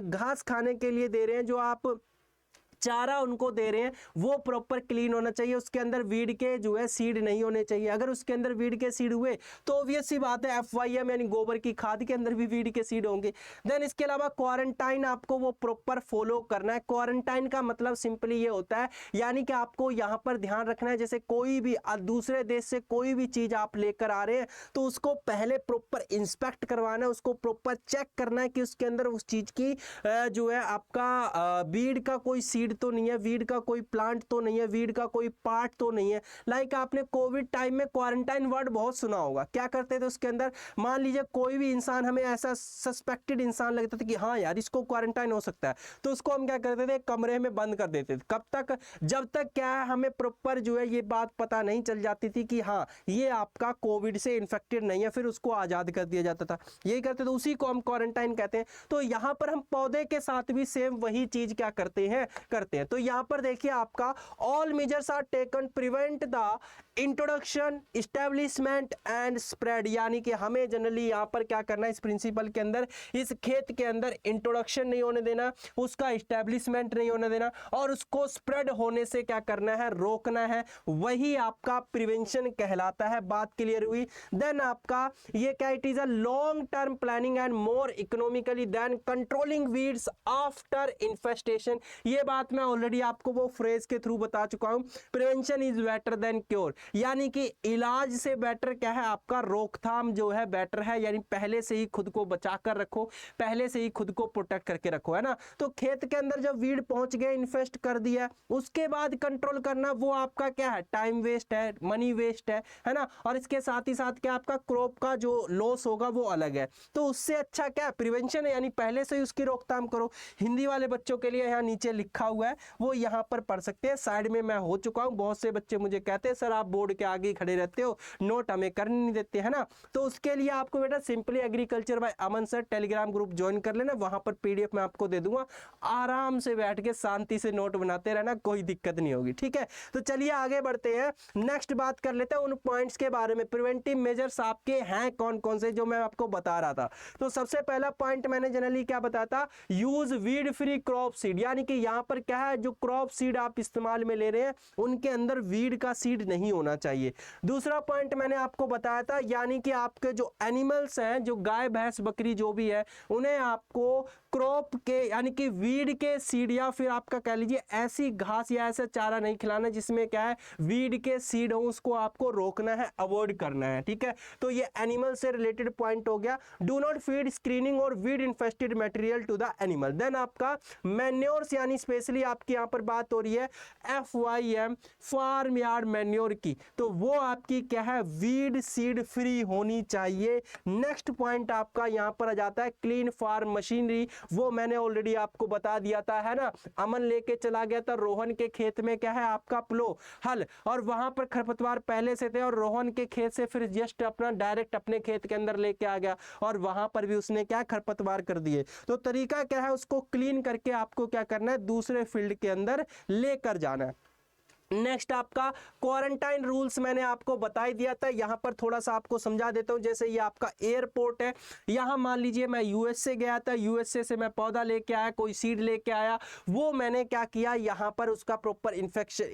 घास खाने के लिए दे रहे हैं, जो आप चारा उनको दे रहे हैं, वो प्रॉपर क्लीन होना चाहिए। उसके अंदर वीड के जो है सीड नहीं होने चाहिए। अगर उसके अंदर वीड के सीड हुए तो ऑब्वियस सी बात है FYM यानी गोबर की खाद के अंदर भी वीड के सीड होंगे। देन इसके अलावा क्वारंटाइन आपको वो प्रॉपर फॉलो करना है। क्वारंटाइन का मतलब सिंपली ये होता है, यानी कि आपको यहाँ पर ध्यान रखना है, जैसे कोई भी दूसरे देश से कोई भी चीज आप लेकर आ रहे हैं तो उसको पहले प्रॉपर इंस्पेक्ट करवाना है, उसको प्रॉपर चेक करना है कि उसके अंदर उस चीज की जो है आपका वीड का कोई सीड तो नहीं है, वीड का कोई प्लांट तो नहीं है, वीड का कोई पार्ट तो नहीं है। लाइक आपने कोविड टाइम में क्वारंटाइन वर्ड बहुत सुना होगा। क्या करते थे उसके अंदर, मान लीजिए कोई भी इंसान, हमें ऐसा सस्पेक्टेड इंसान लगता था कि हाँ यार इसको क्वारंटाइन हो सकता है, तो उसको हम क्या करते थे, कमरे में बंद कर देते थे। कब तक, जब तक क्या है हमें प्रॉपर जो है ये बात पता नहीं चल जाती थी कि हाँ ये आपका कोविड से इन्फेक्टेड नहीं है, फिर उसको आजाद कर दिया जाता था। यही करते थे, उसी को हम क्वारंटाइन कहते हैं। तो यहाँ पर हम पौधे के साथ भी सेम वही चीज क्या करते हैं। तो यहां पर देखिए आपका all measures are taken prevent the introduction, establishment and spread, यानी कि हमें जनरली यहां पर क्या करना है, इस प्रिंसिपल के अंदर, इस खेत के अंदर इंट्रोडक्शन नहीं होने देना, उसका एस्टेब्लिशमेंट नहीं होने देना और उसको स्प्रेड होने से क्या करना है, रोकना है। वही आपका प्रिवेंशन कहलाता है। बात क्लियर हुई। देन आपका ये क्या, it is a long term planning and more economically than controlling weeds after infestation. ये बात मैं ऑलरेडी आपको वो फ्रेज के थ्रू बता चुका हूं, prevention is better than cure, यानी कि इलाज से बेटर क्या है, आपका रोकथाम जो है बेटर है। यानी पहले से ही खुद को बचा कर रखो, पहले से ही खुद को प्रोटेक्ट करके रखो, है ना। तो खेत के अंदर जब वीड पहुंच गए, इन्फेस्ट कर दिया, उसके बाद कंट्रोल करना वो आपका क्या है, टाइम वेस्ट है, मनी वेस्ट है ना। और इसके साथ ही साथ क्या, आपका क्रॉप का जो लॉस होगा वो अलग है। तो उससे अच्छा क्या प्रिवेंशन है, यानी पहले से ही उसकी रोकथाम करो। हिंदी वाले बच्चों के लिए यहाँ नीचे लिखा हुआ है, वो यहाँ पर पढ़ सकते हैं। साइड में मैं हो चुका हूँ। बहुत से बच्चे मुझे कहते हैं सर आप बोर्ड के आगे खड़े रहते हो, नोट हमें करने नहीं देते, है ना। तो उसके लिए आपको बेटा simply agriculture by Aman sir Telegram group join कर लेना, वहां पर PDF मैं आपको दे दूंगा। आराम से बैठ के शांति से नोट बनाते रहना, कोई दिक्कत नहीं होगी, ठीक है। तो चलिए आगे बढ़ते हैं, नेक्स्ट बात कर लेते हैं उन पॉइंट्स के बारे में। प्रिवेंटिव मेजर्स आपके हैं कौन कौन से, जो मैं आपको बता रहा था। तो सबसे पहला पॉइंट मैंने जनरली क्या बताया था, use weed free crop seed, यानी कि यहां पर क्या है, जो क्रॉप सीड आप इस्तेमाल में ले रहे हैं उनके अंदर वीड का सीड नहीं होना चाहिए। दूसरा पॉइंट मैंने आपको बताया था, यानी कि आपके जो एनिमल्स हैं, जो गाय भैंस बकरी जो भी है, उन्हें आपको क्रॉप के यानी कि वीड के सीड या फिर आपका कह लीजिए ऐसी घास या ऐसा चारा नहीं खिलाना जिसमें क्या है वीड के सीड हो, उसको आपको रोकना है, अवॉइड करना है, ठीक है। तो ये एनिमल से रिलेटेड पॉइंट हो गया। डू नॉट फीड स्क्रीनिंग और weed infested material to the animal. Then आपका मैन्योर्स, यानी स्पेशली आपकी यहाँ पर बात हो रही है FYM फार्म यार्ड मैन्योर की, मिट्टी, तो वो आपकी क्या है, वीड सीड फ्री होनी चाहिए। नेक्स्ट पॉइंट आपका यहां पर आ जाता है क्लीन फार्म मशीनरी, वो मैंने ऑलरेडी आपको बता दिया था, है ना। अमन लेके चला गया था रोहन के खेत में क्या है आपका प्लो हल, और वहां पर खरपतवार पहले से थे और रोहन के खेत से फिर जस्ट अपना डायरेक्ट अपने खेत के अंदर लेके आ गया और वहां पर भी उसने क्या खरपतवार कर दिए। तो तरीका क्या है, उसको क्लीन करके आपको क्या करना है, दूसरे फील्ड के अंदर लेकर जाना है। नेक्स्ट आपका क्वारंटाइन रूल्स मैंने आपको बता ही दिया था, यहां पर थोड़ा सा आपको समझा देता हूं। जैसे ये आपका एयरपोर्ट है, यहां मान लीजिए मैं यूएसए गया था, यूएसए से मैं पौधा लेके आया, कोई सीड लेके आया, वो मैंने क्या किया, यहां पर उसका प्रॉपर इन्फेक्शन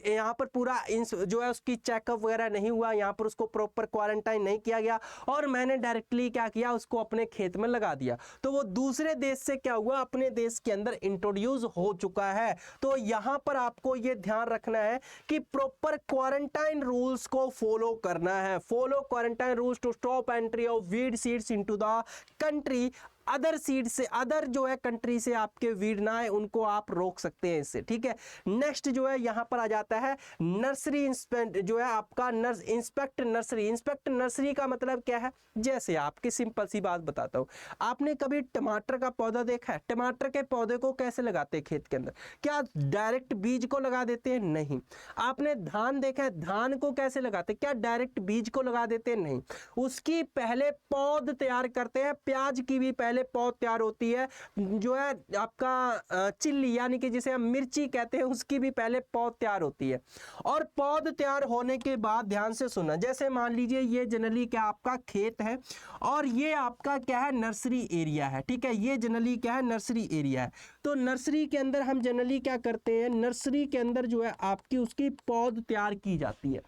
यहां पर पूरा जो है उसकी चेकअप वगैरह नहीं हुआ, यहां पर उसको प्रॉपर क्वारंटाइन नहीं किया गया और मैंने डायरेक्टली क्या किया, उसको अपने खेत में लगा दिया। तो वो दूसरे देश से क्या हुआ, अपने देश के अंदर इंट्रोड्यूस हो चुका है। तो यहां पर आपको ये ध्यान रखना है कि प्रॉपर क्वारंटाइन रूल्स को फॉलो करना है। Follow quarantine rules to stop entry of weed seeds into the country. Other seed से, अदर जो है कंट्री से आपके वीड ना आए, उनको आप रोक सकते हैं इससे, ठीक है। नेक्स्ट जो है यहां पर आ जाता है नर्सरी इंस्पेक्ट, जो है आपका इंस्पेक्ट नर्सरी। इंस्पेक्ट नर्सरी का मतलब क्या है, जैसे आपकी सिंपल सी बात बताता हूं, आपने कभी टमाटर का पौधा देखा है? टमाटर के पौधे को कैसे लगाते हैं खेत के अंदर? क्या डायरेक्ट बीज को लगा देते हैं? नहीं। आपने धान देखा है, धान को कैसे लगाते हैं? क्या डायरेक्ट बीज को लगा देते हैं? नहीं। उसकी पहले पौध तैयार करते हैं। प्याज की भी पहले पौध तैयार होती है, जो है आपका चिल्ली यानी कि जिसे हम मिर्ची कहते हैं, उसकी भी पहले पौध तैयार होती है। और पौध तैयार होने के बाद ध्यान से सुनना, जैसे मान लीजिए ये जनरली क्या आपका खेत है और ये आपका क्या है, नर्सरी एरिया है, ठीक है। ये जनरली क्या है, नर्सरी एरिया है। तो नर्सरी के अंदर हम जनरली क्या करते हैं, नर्सरी के अंदर जो है आपकी उसकी पौध तैयार की जाती है।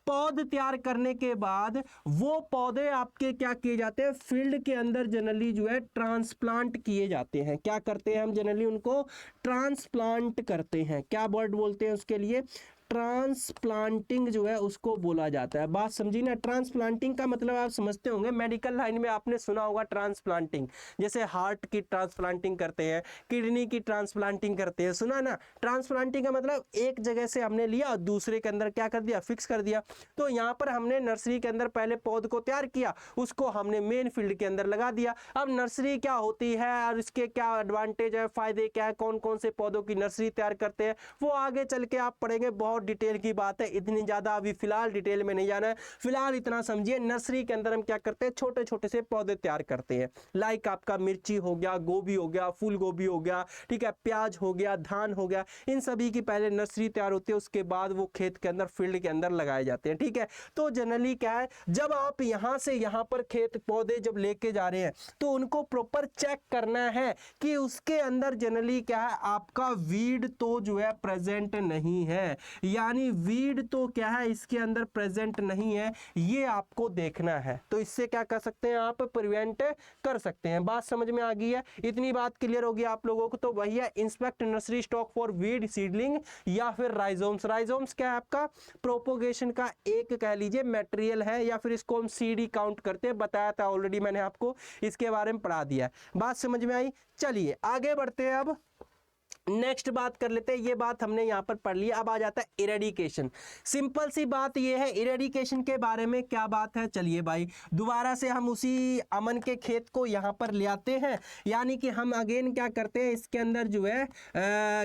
पौध तैयार करने के बाद वो पौधे आपके क्या किए जाते हैं, फील्ड के अंदर जनरली जो है ट्रांसप्लांट किए जाते हैं। क्या करते हैं हम, जनरली उनको ट्रांसप्लांट करते हैं। क्या वर्ड बोलते हैं उसके लिए, ट्रांसप्लांटिंग जो है उसको बोला जाता है। बात समझी ना। ट्रांसप्लांटिंग का मतलब आप समझते होंगे, मेडिकल लाइन में आपने सुना होगा ट्रांसप्लांटिंग, जैसे हार्ट की ट्रांसप्लांटिंग करते हैं, किडनी की ट्रांसप्लांटिंग करते हैं, सुना ना। ट्रांसप्लांटिंग का मतलब एक जगह से हमने लिया और दूसरे के अंदर क्या कर दिया, फिक्स कर दिया। तो यहाँ पर हमने नर्सरी के अंदर पहले पौध को तैयार किया, उसको हमने मेन फील्ड के अंदर लगा दिया। अब नर्सरी क्या होती है और इसके क्या एडवांटेज है, फायदे क्या है, कौन कौन से पौधों की नर्सरी तैयार करते हैं, वो आगे चल के आप पढ़ेंगे। बहुत डिटेल की बात है, इतनी ज्यादा अभी फिलहाल डिटेल में नहीं जाना है। फिलहाल इतना समझिए, नर्सरी के अंदर हम क्या करते हैं, छोटे छोटे से पौधे तैयार करते हैं। लाइक आपका मिर्ची हो गया, गोभी हो गया, फूल गोभी हो गया, ठीक है, प्याज हो गया, धान हो गया, इन सभी की पहले नर्सरी तैयार होती है, उसके बाद वो खेत के अंदर फील्ड के अंदर लगाए जाते हैं, ठीक है। तो जनरली क्या है, जब आप यहां से यहां पर खेत पौधे जब लेके जा रहे हैं तो उनको प्रॉपर चेक करना है कि उसके अंदर जनरली क्या है, आपका वीड तो जो है प्रेजेंट नहीं है, यानी वीड तो क्या है इसके अंदर प्रेजेंट नहीं है, ये आपको देखना है। तो इससे क्या कर सकते हैं, आप प्रिवेंट कर सकते हैं। बात समझ में आ गई है, इतनी बात क्लियर होगी आप लोगों को। तो वही है inspect nursery stock for weed seedling या फिर राइजोम्स। राइजोम्स क्या है आपका प्रोपोगेशन का एक कह लीजिए मटेरियल है, या फिर इसको हम सीड ही काउंट करते हैं, बताया था ऑलरेडी मैंने आपको, इसके बारे में पढ़ा दिया है। बात समझ में आई। चलिए आगे बढ़ते हैं, अब नेक्स्ट बात कर लेते हैं। ये बात हमने यहां पर पढ़ लिया, अब आ जाता है इरेडिकेशन। सिंपल सी बात ये है, इरेडिकेशन के बारे में क्या बात है, चलिए भाई दोबारा से हम उसी अमन के खेत को यहां पर ले आते हैं, यानी कि हम अगेन क्या करते हैं, इसके अंदर जो है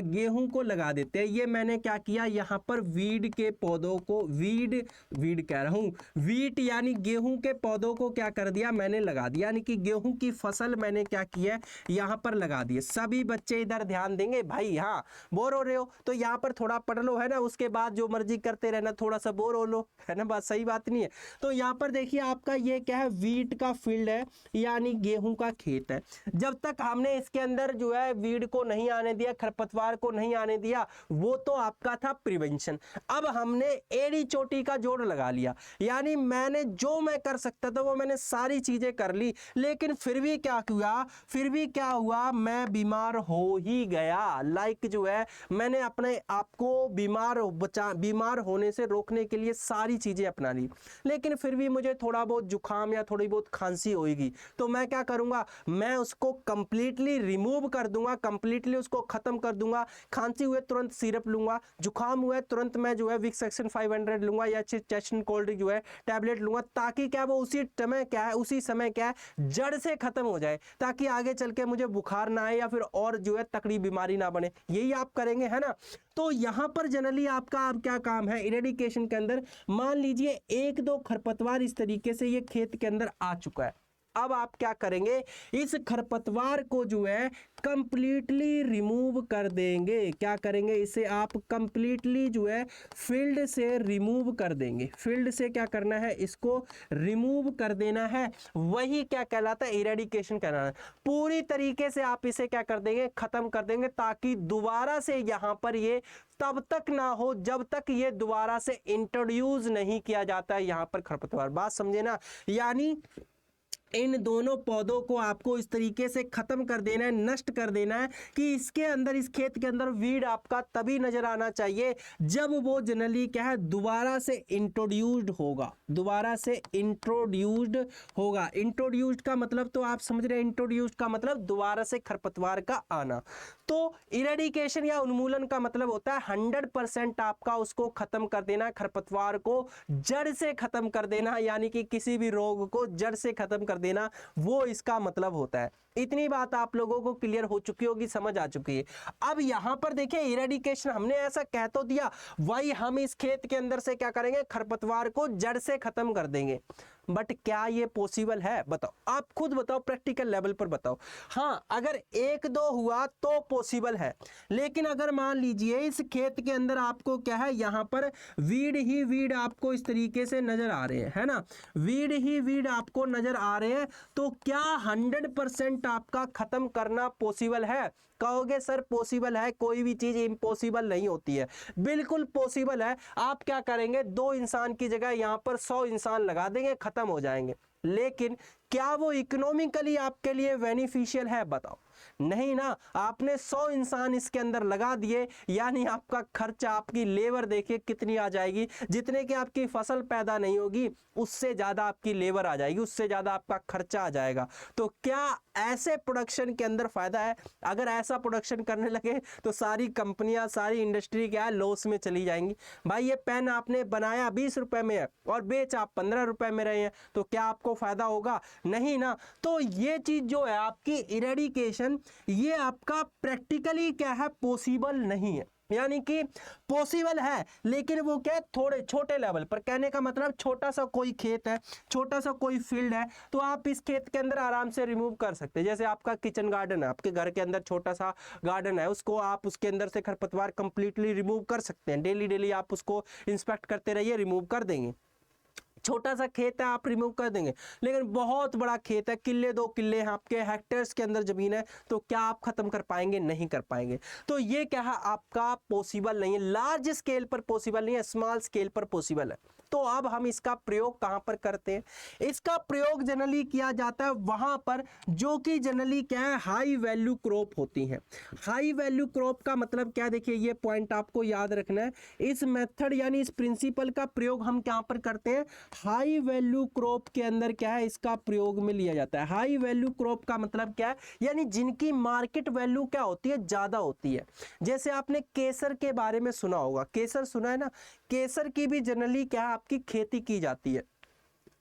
गेहूं को लगा देते हैं। ये मैंने क्या किया, यहां पर वीड के पौधों को, वीड कह रहा हूं, वीट यानी गेहूं के पौधों को क्या कर दिया, मैंने लगा दिया, यानी कि गेहूं की फसल मैंने क्या किया, यहां पर लगा दिए। सभी बच्चे इधर ध्यान देंगे भाई, हाँ बोर हो रहे हो तो यहाँ पर थोड़ा पढ़ लो, है ना, उसके बाद जो मर्जी करते रहना, थोड़ा सा बोर हो लो, है ना, बात सही बात नहीं है। तो यहाँ पर देखिए आपका ये क्या है, वीट का फील्ड है, यानी गेहूं का खेत है। जब तक हमने इसके अंदर जो है वीड को नहीं आने दिया, खरपतवार को नहीं आने दिया, वो तो आपका था प्रिवेंशन। अब हमने एड़ी चोटी का जोड़ लगा लिया, यानी मैंने जो मैं कर सकता था वो मैंने सारी चीजें कर ली, लेकिन फिर भी क्या हुआ, मैं बीमार हो ही गया। लाइक जो है मैंने अपने आप को बीमार होने से रोकने के लिए सारी चीज़ें अपना ली, लेकिन फिर भी मुझे थोड़ा बहुत जुकाम या थोड़ी बहुत खांसी होगी, तो मैं क्या करूँगा, मैं उसको कंप्लीटली रिमूव कर दूंगा, कंप्लीटली उसको ख़त्म कर दूंगा। खांसी हुए तुरंत सिरप लूँगा, जुकाम हुए तुरंत मैं जो है विक्स एक्शन 500 लूँगा या चेस्ट एंड कोल्ड जो है टैबलेट लूँगा, ताकि क्या वो उसी समय क्या है जड़ से ख़त्म हो जाए, ताकि आगे चल के मुझे बुखार ना आए या फिर और जो है तकड़ी बीमारी ना बने। यही आप करेंगे, है ना। तो यहाँ पर जनरली आपका अब क्या काम है इरेडिकेशन के अंदर, मान लीजिए 1-2 खरपतवार इस तरीके से ये खेत के अंदर आ चुका है। अब आप क्या करेंगे, इस खरपतवार को जो है कंप्लीटली रिमूव कर देंगे। क्या करेंगे, इसे आप कंप्लीटली जो है फील्ड से रिमूव कर देंगे। फील्ड से क्या करना है, इसको रिमूव कर देना है। वही क्या कहलाता है, इरेडिकेशन कहलाता है। पूरी तरीके से आप इसे क्या कर देंगे, खत्म कर देंगे, ताकि दोबारा से यहाँ पर ये तब तक ना हो जब तक ये दोबारा से इंट्रोड्यूस नहीं किया जाता है यहाँ पर खरपतवार। बात समझे ना, यानी इन दोनों पौधों को आपको इस तरीके से खत्म कर देना है, नष्ट कर देना है कि इसके अंदर, इस खेत के अंदर वीड आपका तभी नजर आना चाहिए जब वो जनरली क्या है दोबारा से इंट्रोड्यूस्ड होगा। दोबारा से इंट्रोड्यूस्ड होगा। इंट्रोड्यूस्ड का मतलब तो आप समझ रहे हैं, इंट्रोड्यूस्ड का मतलब दोबारा से खरपतवार का आना। तो इरेडिकेशन या उन्मूलन का मतलब होता है 100% आपका उसको खत्म कर देना, खरपतवार को जड़ से खत्म कर देना, यानी कि किसी भी रोग को जड़ से खत्म कर देना, वो इसका मतलब होता है। इतनी बात आप लोगों को क्लियर हो चुकी होगी, समझ आ चुकी है। अब यहां पर देखिए इरेडिकेशन हमने ऐसा कह तो दिया, वही हम इस खेत के अंदर से क्या करेंगे, खरपतवार को जड़ से खत्म कर देंगे। बट क्या ये पॉसिबल है, बताओ, आप खुद बताओ, प्रैक्टिकल लेवल पर बताओ। हाँ, अगर 1-2 हुआ तो पॉसिबल है, लेकिन अगर मान लीजिए इस खेत के अंदर आपको क्या है, यहाँ पर वीड ही वीड आपको इस तरीके से नजर आ रहे हैं, है ना, वीड ही वीड आपको नजर आ रहे हैं, तो क्या 100% आपका खत्म करना पॉसिबल है? कहोगे सर पॉसिबल है, कोई भी चीज इम्पॉसिबल नहीं होती है। बिल्कुल पॉसिबल है। आप क्या करेंगे, 2 इंसान की जगह यहाँ पर 100 इंसान लगा देंगे, खत्म हो जाएंगे। लेकिन क्या वो इकोनॉमिकली आपके लिए बेनिफिशियल है, बताओ? नहीं ना। आपने 100 इंसान इसके अंदर लगा दिए, यानी आपका खर्चा, आपकी लेबर देखिए कितनी आ जाएगी, जितने की आपकी फसल पैदा नहीं होगी उससे ज्यादा आपकी लेबर आ जाएगी, उससे ज्यादा आपका खर्चा आ जाएगा। तो क्या ऐसे प्रोडक्शन के अंदर फायदा है? अगर ऐसा प्रोडक्शन करने लगे तो सारी कंपनियां, सारी इंडस्ट्री क्या है, लॉस में चली जाएंगी। भाई ये पेन आपने बनाया 20 रुपए में है और बेच आप 15 रुपए में रहे हैं, तो क्या आपको फायदा होगा? नहीं ना। तो ये चीज जो है आपकी इरेडिकेशन, ये आपका प्रैक्टिकली क्या है, पॉसिबल नहीं है। यानी कि पॉसिबल है, लेकिन वो क्या, थोड़े छोटे लेवल पर। कहने का मतलब छोटा सा कोई खेत है, छोटा सा कोई फील्ड है, तो आप इस खेत के अंदर आराम से रिमूव कर सकते हैं। जैसे आपका किचन गार्डन है, आपके घर के अंदर छोटा सा गार्डन है, उसको आप उसके अंदर से खरपतवार कंप्लीटली रिमूव कर सकते हैं। डेली आप उसको इंस्पेक्ट करते रहिए, रिमूव कर देंगे। छोटा सा खेत है, आप रिमूव कर देंगे। लेकिन बहुत बड़ा खेत है, किले 2 किले हैं आपके, हेक्टेयर्स के अंदर जमीन है, तो क्या आप खत्म कर पाएंगे? नहीं कर पाएंगे। तो ये क्या है, आपका पॉसिबल नहीं है। लार्ज स्केल पर पॉसिबल नहीं है, स्मॉल स्केल पर पॉसिबल है। तो अब हम इसका प्रयोग कहां पर करते हैं? इसका प्रयोग जनरली किया जाता है वहां पर जो कि जनरली क्या है, हाई वैल्यू क्रॉप होती हैं। हाई वैल्यू क्रॉप का मतलब क्या, देखिए ये पॉइंट आपको याद रखना है। इस मेथड यानी इस प्रिंसिपल का प्रयोग हम कहां पर करते हैं? हाई वैल्यू क्रॉप के अंदर क्या है, इसका प्रयोग में लिया जाता है। हाई वैल्यू क्रॉप का मतलब क्या है, यानी जिनकी मार्केट वैल्यू क्या होती है, ज्यादा होती है। जैसे आपने केसर के बारे में सुना होगा, केसर सुना है ना, केसर की भी जनरली क्या है, आपकी खेती की जाती है।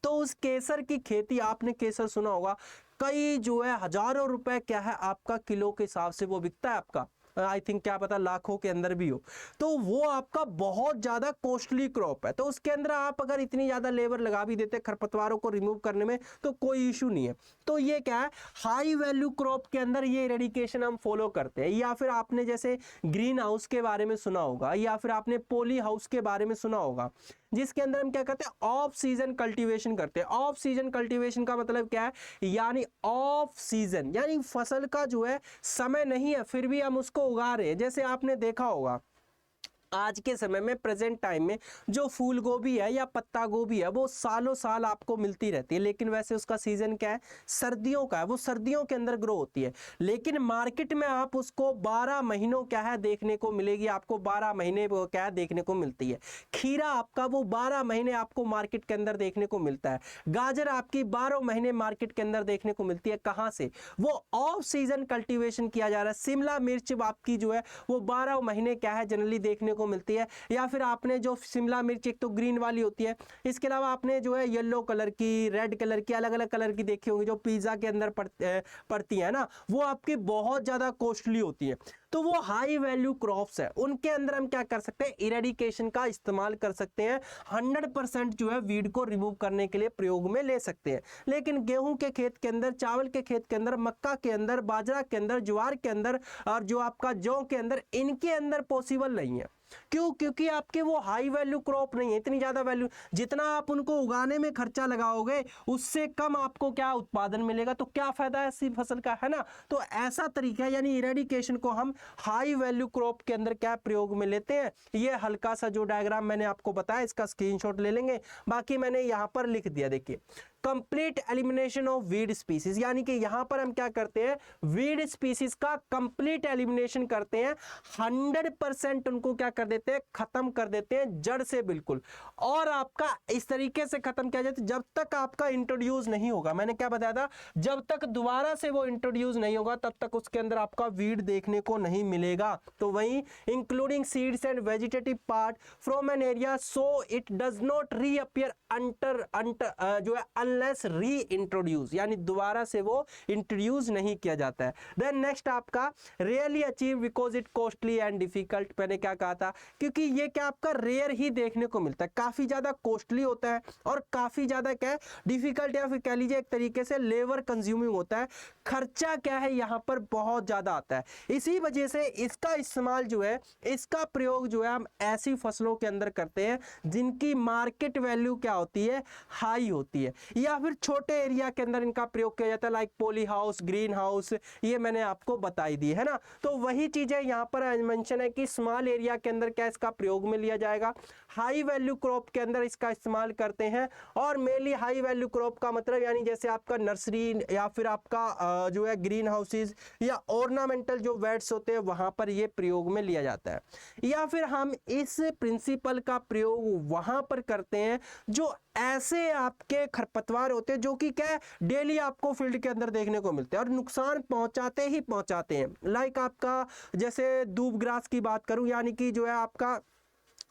तो उस केसर की खेती, आपने केसर सुना होगा, कई जो है हजारों रुपए क्या है आपका किलो के हिसाब से वो बिकता है आपका। आई थिंक क्या पता लाखों के अंदर भी हो। तो वो आपका बहुत ज्यादा कॉस्टली क्रॉप है। तो उसके अंदर आप अगर इतनी ज्यादा लेबर लगा भी देते खरपतवारों को रिमूव करने में, तो कोई इशू नहीं है। तो ये क्या है, हाई वैल्यू क्रॉप के अंदर ये इरेडिकेशन हम फॉलो करते हैं। या फिर आपने जैसे ग्रीन हाउस के बारे में सुना होगा, या फिर आपने पॉली हाउस के बारे में सुना होगा, जिसके अंदर हम क्या करते हैं, ऑफ सीजन कल्टीवेशन करते हैं। ऑफ सीजन कल्टीवेशन का मतलब क्या है, यानी ऑफ सीजन यानी फसल का जो है समय नहीं है, फिर भी हम उसको उगा रहे हैं। जैसे आपने देखा होगा आज के समय में प्रेजेंट टाइम में जो फूल गोभी है या पत्ता गोभी है वो सालों साल आपको मिलती रहती है, लेकिन वैसे उसका सीजन क्या है, सर्दियों का है, वो सर्दियों के अंदर ग्रो होती है। लेकिन मार्केट में आप उसको 12 महीनों क्या है देखने को मिलेगी, आपको 12 महीने वो क्या है देखने को मिलती है। खीरा आपका वो 12 महीने आपको मार्केट के अंदर देखने को मिलता है। गाजर आपकी 12 महीने मार्केट के अंदर देखने को मिलती है। कहाँ से, वो ऑफ सीजन कल्टीवेशन किया जा रहा है। शिमला मिर्च आपकी जो है वो 12 महीने क्या है जनरली देखने को मिलती है। या फिर आपने जो शिमला मिर्च एक तो ग्रीन वाली होती है, इसके अलावा आपने जो है येलो कलर की, रेड कलर की, अलग अलग कलर की देखी होंगी जो पिज्जा के अंदर पड़ती है ना, वो आपकी बहुत ज्यादा कॉस्टली होती है। तो वो हाई वैल्यू क्रॉप्स है, उनके अंदर हम क्या कर सकते हैं, इरेडिकेशन का इस्तेमाल कर सकते हैं। 100% जो है वीड को रिमूव करने के लिए प्रयोग में ले सकते हैं। लेकिन गेहूं के खेत के अंदर, चावल के खेत के अंदर, मक्का के अंदर, बाजरा के अंदर, ज्वार के अंदर और जो आपका जौ के अंदर, इनके अंदर पॉसिबल नहीं है। क्यों? क्योंकि आपके वो हाई वैल्यू क्रॉप नहीं है, इतनी ज्यादा वैल्यू, जितना आप उनको उगाने में खर्चा लगाओगे उससे कम आपको क्या उत्पादन मिलेगा, तो क्या फायदा है ऐसी फसल का, है ना। तो ऐसा तरीका है, यानी इरेडिकेशन को हम हाई वैल्यू क्रॉप के अंदर क्या प्रयोग में लेते हैं। ये हल्का सा जो डायग्राम मैंने आपको बताया इसका स्क्रीनशॉट ले लेंगे, बाकी मैंने यहां पर लिख दिया। देखिए, complete elimination of weed species, यानी कि यहां पर हम क्या करते हैं, वीड स्पीसीज का कंप्लीट एलिमिनेशन करते हैं। 100% उनको क्या कर देते हैं, खत्म कर देते हैं जड़ से, बिल्कुल। और आपका इस तरीके से खत्म किया जाता है जब तक आपका इंट्रोड्यूस नहीं होगा। मैंने क्या बताया था, जब तक दोबारा से वो इंट्रोड्यूस नहीं होगा तब तक उसके अंदर आपका वीड देखने को नहीं मिलेगा। तो वही including seeds and vegetative part from an area so it does not reappear under जो है अनलेस री इंट्रोड्यूस, यानी दोबारा से वो इंट्रोड्यूस नहीं किया जाता है। देन नेक्स्ट आपका rarely achieve because it costly and difficult. मैंने क्या कहा था, क्योंकि ये क्या आपका रेयर ही देखने को मिलता है, काफी ज्यादा कॉस्टली होता है और काफी ज्यादा क्या है डिफिकल्ट, या फिर कह लीजिए एक तरीके से लेबर कंज्यूमिंग होता है। खर्चा क्या है यहाँ पर बहुत ज्यादा आता है। इसी वजह से इसका इस्तेमाल जो है, इसका प्रयोग जो है हम ऐसी फसलों के अंदर करते हैं जिनकी मार्केट वैल्यू क्या होती है, हाई होती है। या फिर छोटे एरिया के अंदर इनका प्रयोग किया जाता है, like poly house, green house, ये मैंने आपको बताई दी है ना। तो वही चीजें यहाँ पर मेंशन है कि स्मॉल एरिया के अंदर क्या इसका प्रयोग में लिया जाएगा, हाई वैल्यू क्रॉप के अंदर इसका इस्तेमाल करते हैं। और मेनली हाई वैल्यू क्रॉप का मतलब यानी जैसे आपका नर्सरी या फिर आपका जो है ग्रीन हाउसेज या ऑर्नामेंटल जो बेड्स होते हैं वहां पर ये प्रयोग में लिया जाता है। या फिर हम इस प्रिंसिपल का प्रयोग वहां पर करते हैं जो ऐसे आपके खरपतवार होते हैं जो कि क्या डेली आपको फील्ड के अंदर देखने को मिलते हैं और नुकसान पहुंचाते ही पहुंचाते हैं। लाइक आपका जैसे दूब ग्रास की बात करूं, यानी कि जो है आपका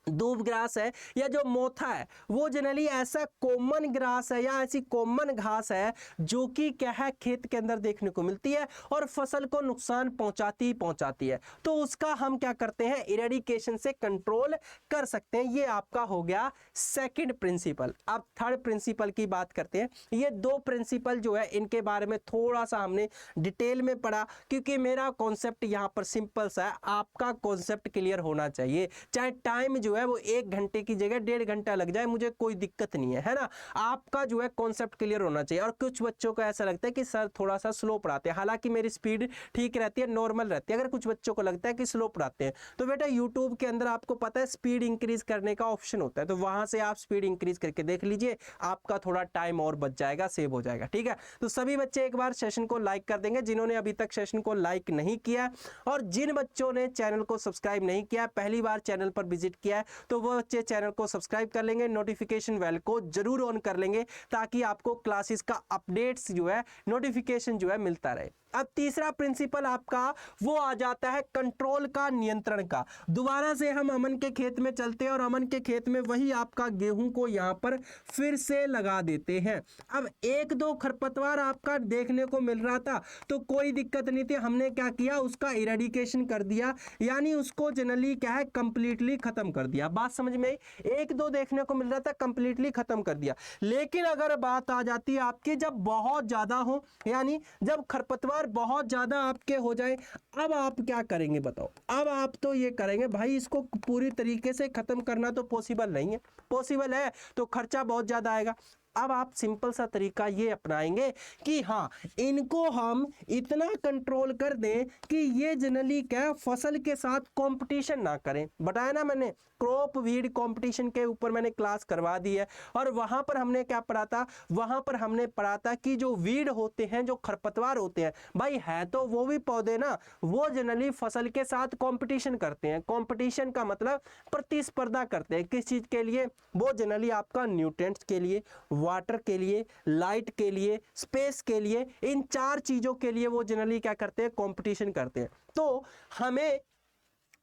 दूब ग्रास है या जो मोथा है, वो जनरली ऐसा कॉमन ग्रास है या ऐसी कॉमन घास है जो कि क्या है खेत के अंदर देखने को मिलती है और फसल को नुकसान पहुंचाती है। तो उसका हम क्या करते हैं, इरेडिकेशन से कंट्रोल कर सकते हैं। ये आपका हो गया सेकंड प्रिंसिपल। अब थर्ड प्रिंसिपल की बात करते हैं। ये दो प्रिंसिपल जो है इनके बारे में थोड़ा सा हमने डिटेल में पढ़ा, क्योंकि मेरा कॉन्सेप्ट यहाँ पर सिंपल सा है, आपका कॉन्सेप्ट क्लियर होना चाहिए। चाहे टाइम जो है वो 1 घंटे की जगह 1.5 घंटा लग जाए, मुझे कोई दिक्कत नहीं है ना। आपका जो है कॉन्सेप्ट क्लियर होना चाहिए। और कुछ बच्चों को ऐसा लगता है कि सर थोड़ा सा स्लो पढ़ाते हैं, हालांकि मेरी स्पीड ठीक रहती है, नॉर्मल रहती है। अगर कुछ बच्चों को लगता है कि स्लो पढ़ाते हैं तो बेटा यूट्यूब के अंदर आपको पता है स्पीड इंक्रीज करने का ऑप्शन होता है, तो वहां से आप स्पीड इंक्रीज करके देख लीजिए, आपका थोड़ा टाइम और बच जाएगा, सेव हो जाएगा। ठीक है, तो सभी बच्चे एक बार सेशन को लाइक कर देंगे जिन्होंने अभी तक सेशन को लाइक नहीं किया, और जिन बच्चों ने चैनल को सब्सक्राइब नहीं किया, पहली बार चैनल पर विजिट किया है, तो वो बच्चे चैनल को सब्सक्राइब कर लेंगे, नोटिफिकेशन बेल को जरूर ऑन कर लेंगे ताकि आपको क्लासेस का अपडेट्स जो है, नोटिफिकेशन जो है मिलता रहे। अब तीसरा प्रिंसिपल आपका वो आ जाता है कंट्रोल का, नियंत्रण का। दोबारा से हम अमन के खेत में चलते हैं और अमन के खेत में वही आपका गेहूं को यहां पर फिर से लगा देते हैं। अब 1-2 खरपतवार आपका देखने को मिल रहा था तो कोई दिक्कत नहीं थी, हमने क्या किया, उसका इरेडिकेशन कर दिया, यानी उसको जनरली क्या है कंप्लीटली खत्म कर दिया। बात समझ में आई? 1-2 देखने को मिल रहा था, कंप्लीटली खत्म कर दिया। लेकिन अगर बात आ जाती है आपकी जब बहुत ज्यादा हो, यानी जब खरपतवार बहुत ज्यादा आपके हो जाए, अब आप क्या करेंगे बताओ? अब आप तो ये करेंगे भाई इसको पूरी तरीके से खत्म करना तो पॉसिबल नहीं है, पॉसिबल है तो खर्चा बहुत ज्यादा आएगा। अब आप सिंपल सा तरीका ये अपनाएंगे कि हाँ, इनको हम इतना कंट्रोल कर दें कि ये जनरली क्या फसल के साथ कंपटीशन ना करें। बताया ना मैंने, क्रॉप वीड कंपटीशन के ऊपर मैंने क्लास करवा दी है, और वहां पर हमने क्या पढ़ा था, वहां पर हमने पढ़ा था कि जो वीड होते हैं, जो खरपतवार होते हैं, भाई है तो वो भी पौधे ना, वो जनरली फसल के साथ कंपटीशन करते हैं। कंपटीशन का मतलब प्रतिस्पर्धा करते हैं, किस चीज के लिए, वो जनरली आपका न्यूट्रिएंट्स के लिए, वाटर के लिए, लाइट के लिए, स्पेस के लिए, इन 4 चीजों के लिए वो जनरली क्या करते हैं, कंपटीशन करते हैं। तो हमें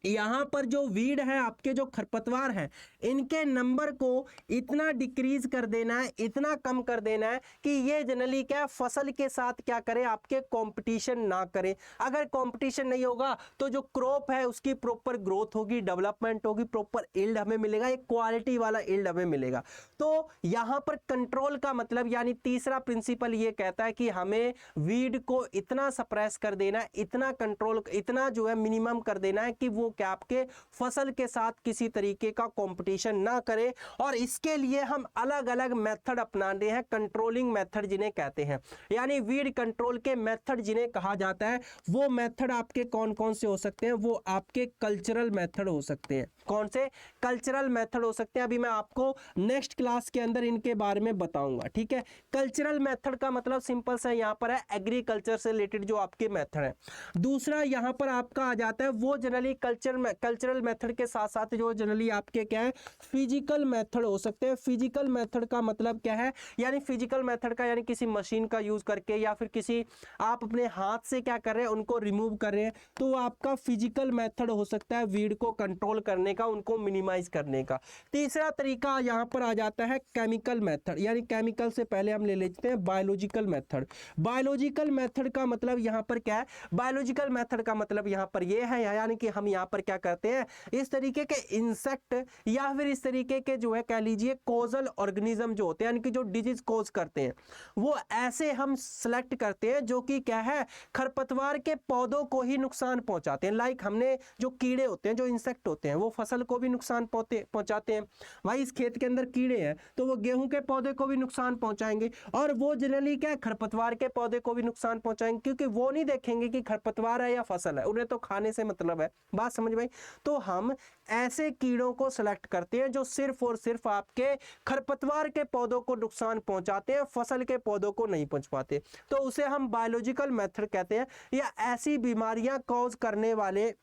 यहां पर जो वीड है, आपके जो खरपतवार हैं, इनके नंबर को इतना डिक्रीज कर देना है, इतना कम कर देना है कि ये जनरली क्या फसल के साथ क्या करें, आपके कंपटीशन ना करें। अगर कंपटीशन नहीं होगा तो जो क्रॉप है उसकी प्रॉपर ग्रोथ होगी, डेवलपमेंट होगी, प्रॉपर यील्ड हमें मिलेगा, एक क्वालिटी वाला यील्ड हमें मिलेगा। तो यहां पर कंट्रोल का मतलब यानी तीसरा प्रिंसिपल ये कहता है कि हमें वीड को इतना सप्रेस कर देना है, इतना कंट्रोल, इतना जो है मिनिमम कर देना है कि वो क्या आपके फसल के साथ किसी तरीके का कंपटीशन ना करे। और इसके लिए हम अलग अलग मेथड अपनाते हैं, कंट्रोलिंग मेथड जिन्हें कहते हैं, यानी वीड कंट्रोल के मेथड जिन्हें कहा जाता है। वो मेथड आपके कौन कौन से हो सकते हैं, वो आपके कल्चरल मेथड हो सकते हैं। कौन से कल्चरल मेथड हो सकते हैं, अभी मैं आपको नेक्स्ट क्लास के अंदर इनके बारे में बताऊंगा, ठीक है। कल्चरल मेथड का मतलब सिंपल सा यहाँ पर है एग्रीकल्चर से रिलेटेड जो आपके मेथड है। दूसरा यहाँ पर आपका आ जाता है वो जनरली कल्चरल मेथड के साथ साथ जो जनरली आपके क्या है, फिजिकल मेथड हो सकते हैं। फिजिकल मेथड का मतलब क्या है, यानी फिजिकल मेथड का यानी किसी मशीन का यूज करके या फिर किसी आप अपने हाथ से क्या कर रहे हैं, उनको रिमूव कर रहे हैं, तो वो आपका फिजिकल मेथड हो सकता है वीड को कंट्रोल करने का, उनको मिनिमाइज करने का। तीसरा तरीका यहाँ पर आ जाता है केमिकल मेथड, यानी केमिकल से पहले हम ले लेते हैं बायोलॉजिकल मेथड। बायोलॉजिकल मेथड का मतलब यहाँ पर क्या है, बायोलॉजिकल मेथड का मतलब यहाँ पर ये है, यानी कि हम यहाँ पर क्या करते हैं, इस तरीके के इंसेक्ट या फिर इस तरीके के जो है कह लीजिए कोजल ऑर्गेनिज्म जो होते हैं, यानी कि जो डिजीज कोज करते हैं, वो ऐसे हम सेलेक्ट करते हैं जो कि क्या है, खरपतवार के पौधों को ही नुकसान पहुंचाते हैं। लाइक हमने जो कीड़े होते हैं, जो इंसेक्ट होते हैं, वो फसल को भी नुकसान पहुंचाते हैं। भाई इस खेत के अंदर कीड़े हैं तो वो गेहूं के पौधे को भी नुकसान पहुंचाएंगे, और वो जनरली क्या खरपतवार के पौधे को भी नुकसान पहुंचाएंगे, क्योंकि वो नहीं देखेंगे कि खरपतवार है या फसल है, उन्हें तो खाने से मतलब है। बात समझ में? तो हम ऐसे कीड़ों को सेलेक्ट करते हैं जो सिर्फ और सिर्फ आपके खरपतवार के पौधों को नुकसान पहुंचाते हैं, फसल के पौधों को नहीं पहुंच पाते, तो उसे हम बायोलॉजिकल मेथड कहते हैं। या ऐसी बीमारियां कॉज करने वाले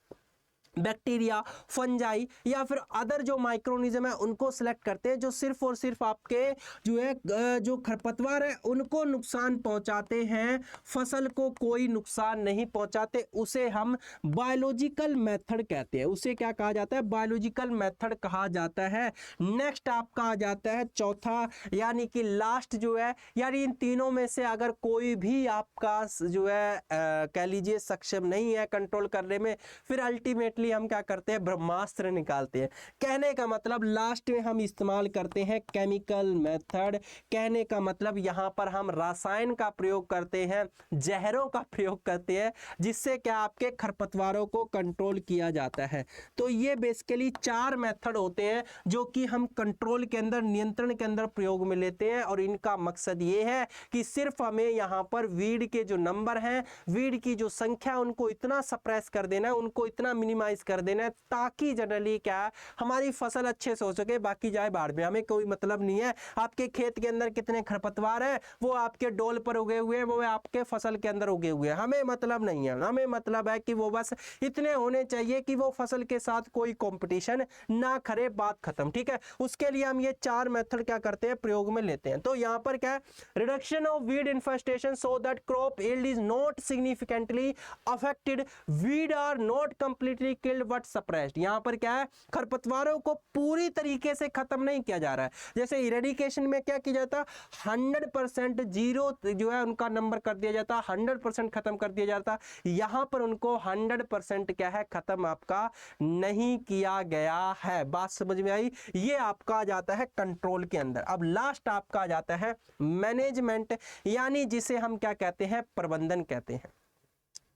बैक्टीरिया, फंजाई या फिर अदर जो माइक्रोनिज्म है उनको सिलेक्ट करते हैं जो सिर्फ और सिर्फ आपके जो है जो खरपतवार है उनको नुकसान पहुंचाते हैं, फसल को कोई नुकसान नहीं पहुंचाते, उसे हम बायोलॉजिकल मेथड कहते हैं। उसे क्या कहा जाता है, बायोलॉजिकल मेथड कहा जाता है। नेक्स्ट आपका आ जाता है चौथा, यानी कि लास्ट जो है, यानी इन तीनों में से अगर कोई भी आपका जो है कह लीजिए सक्षम नहीं है कंट्रोल करने में, फिर अल्टीमेटली हम क्या करते हैं, ब्रह्मास्त्र निकालते हैं। कहने का मतलब लास्ट में हम इस्तेमाल करते हैं केमिकल मेथड। कहने का मतलब यहां पर हम रसायन का प्रयोग करते हैं, जहरों का प्रयोग करते हैं, जिससे क्या आपके खरपतवारों को कंट्रोल किया जाता है। तो ये बेसिकली 4 मेथड होते हैं जो कि हम कंट्रोल के अंदर, नियंत्रण के अंदर प्रयोग में लेते हैं, और इनका मकसद ये है कि सिर्फ हमें यहां पर वीड के जो नंबर हैं, वीड की जो संख्या, उनको इतना सप्रेस कर देना है, उनको इतना मिनिमाइज कर देना है, ताकि जनरली क्या हमारी फसल अच्छे से हो सके। बाकी जाए बाढ़ में, हमें कोई मतलब नहीं है आपके खेत के अंदर कितने खरपतवार हैं, वो आपके डोल पर उगे हुए हैं, वो आपके फसल के अंदर उगे हुए हैं, हमें मतलब नहीं है। हमें मतलब है कि वो बस इतने होने चाहिए कि वो फसल के साथ कोई कंपटीशन ना करे, बात खत्म, ठीक है। उसके लिए हम ये 4 मेथड क्या करते हैं, प्रयोग में लेते हैं। तो यहाँ पर क्या है, reduction of weed infestation so that crop yield is not significantly affected, weed are not completely killed but suppressed. यहां पर क्या है, खरपतवारों को पूरी तरीके से खत्म नहीं किया जा रहा है। जैसे इरेडिकेशन में क्या किया जाता, 100% जीरो जो है उनका नंबर कर दिया जाता, 100% खत्म कर दिया जाता। यहां पर उनको 100% क्या है, खत्म आपका नहीं किया गया है। बात समझ में आई? ये आपका आ जाता है कंट्रोल के अंदर। अब लास्ट आपका आ जाता है मैनेजमेंट, यानी जिसे हम क्या कहते हैं, प्रबंधन कहते हैं।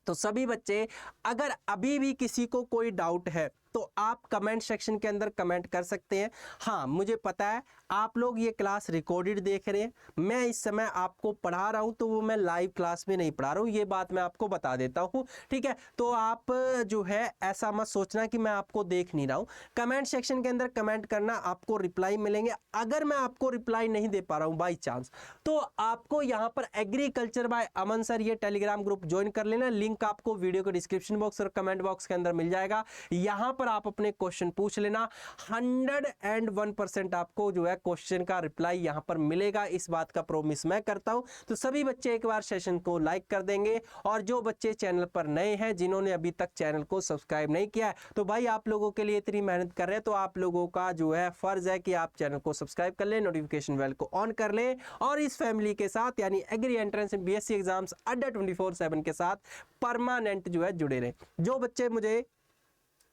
तो सभी बच्चे, अगर अभी भी किसी को कोई डाउट है तो आप कमेंट सेक्शन के अंदर कमेंट कर सकते हैं। हाँ, मुझे पता है आप लोग ये क्लास रिकॉर्डेड देख रहे हैं, मैं इस समय आपको पढ़ा रहा हूं तो वो मैं लाइव क्लास में नहीं पढ़ा रहा हूं, ये बात मैं आपको बता देता हूं, ठीक है। तो आप जो है ऐसा मत सोचना कि मैं आपको देख नहीं रहा हूं। कमेंट सेक्शन के अंदर कमेंट करना, आपको रिप्लाई मिलेंगे। अगर मैं आपको रिप्लाई नहीं दे पा रहा हूं बाई चांस, तो आपको यहां पर एग्रीकल्चर बाय अमन सर ये टेलीग्राम ग्रुप ज्वाइन कर लेना। लिंक आपको वीडियो के डिस्क्रिप्शन बॉक्स और कमेंट बॉक्स के अंदर मिल जाएगा। यहां पर आप अपने क्वेश्चन पूछ लेना, 101% आपको जो है क्वेश्चन का रिप्लाई यहां पर मिलेगा, इस बात का प्रॉमिस मैं करता हूं। तो सभी बच्चे एक बार सेशन को लाइक कर देंगे, और जो बच्चे चैनल पर नए हैं, जिन्होंने अभी तक चैनल को सब्सक्राइब नहीं किया है, तो भाई आप लोगों के लिए इतनी मेहनत कर रहे हैं तो आप लोगों का जो है फर्ज है कि आप चैनल को सब्सक्राइब कर लें, नोटिफिकेशन बेल को ऑन कर लें, और इस फैमिली के साथ यानी agri entrance and BSc exams Adda 24/7 के साथ परमानेंट जो है जुड़े रहे। जो बच्चे मुझे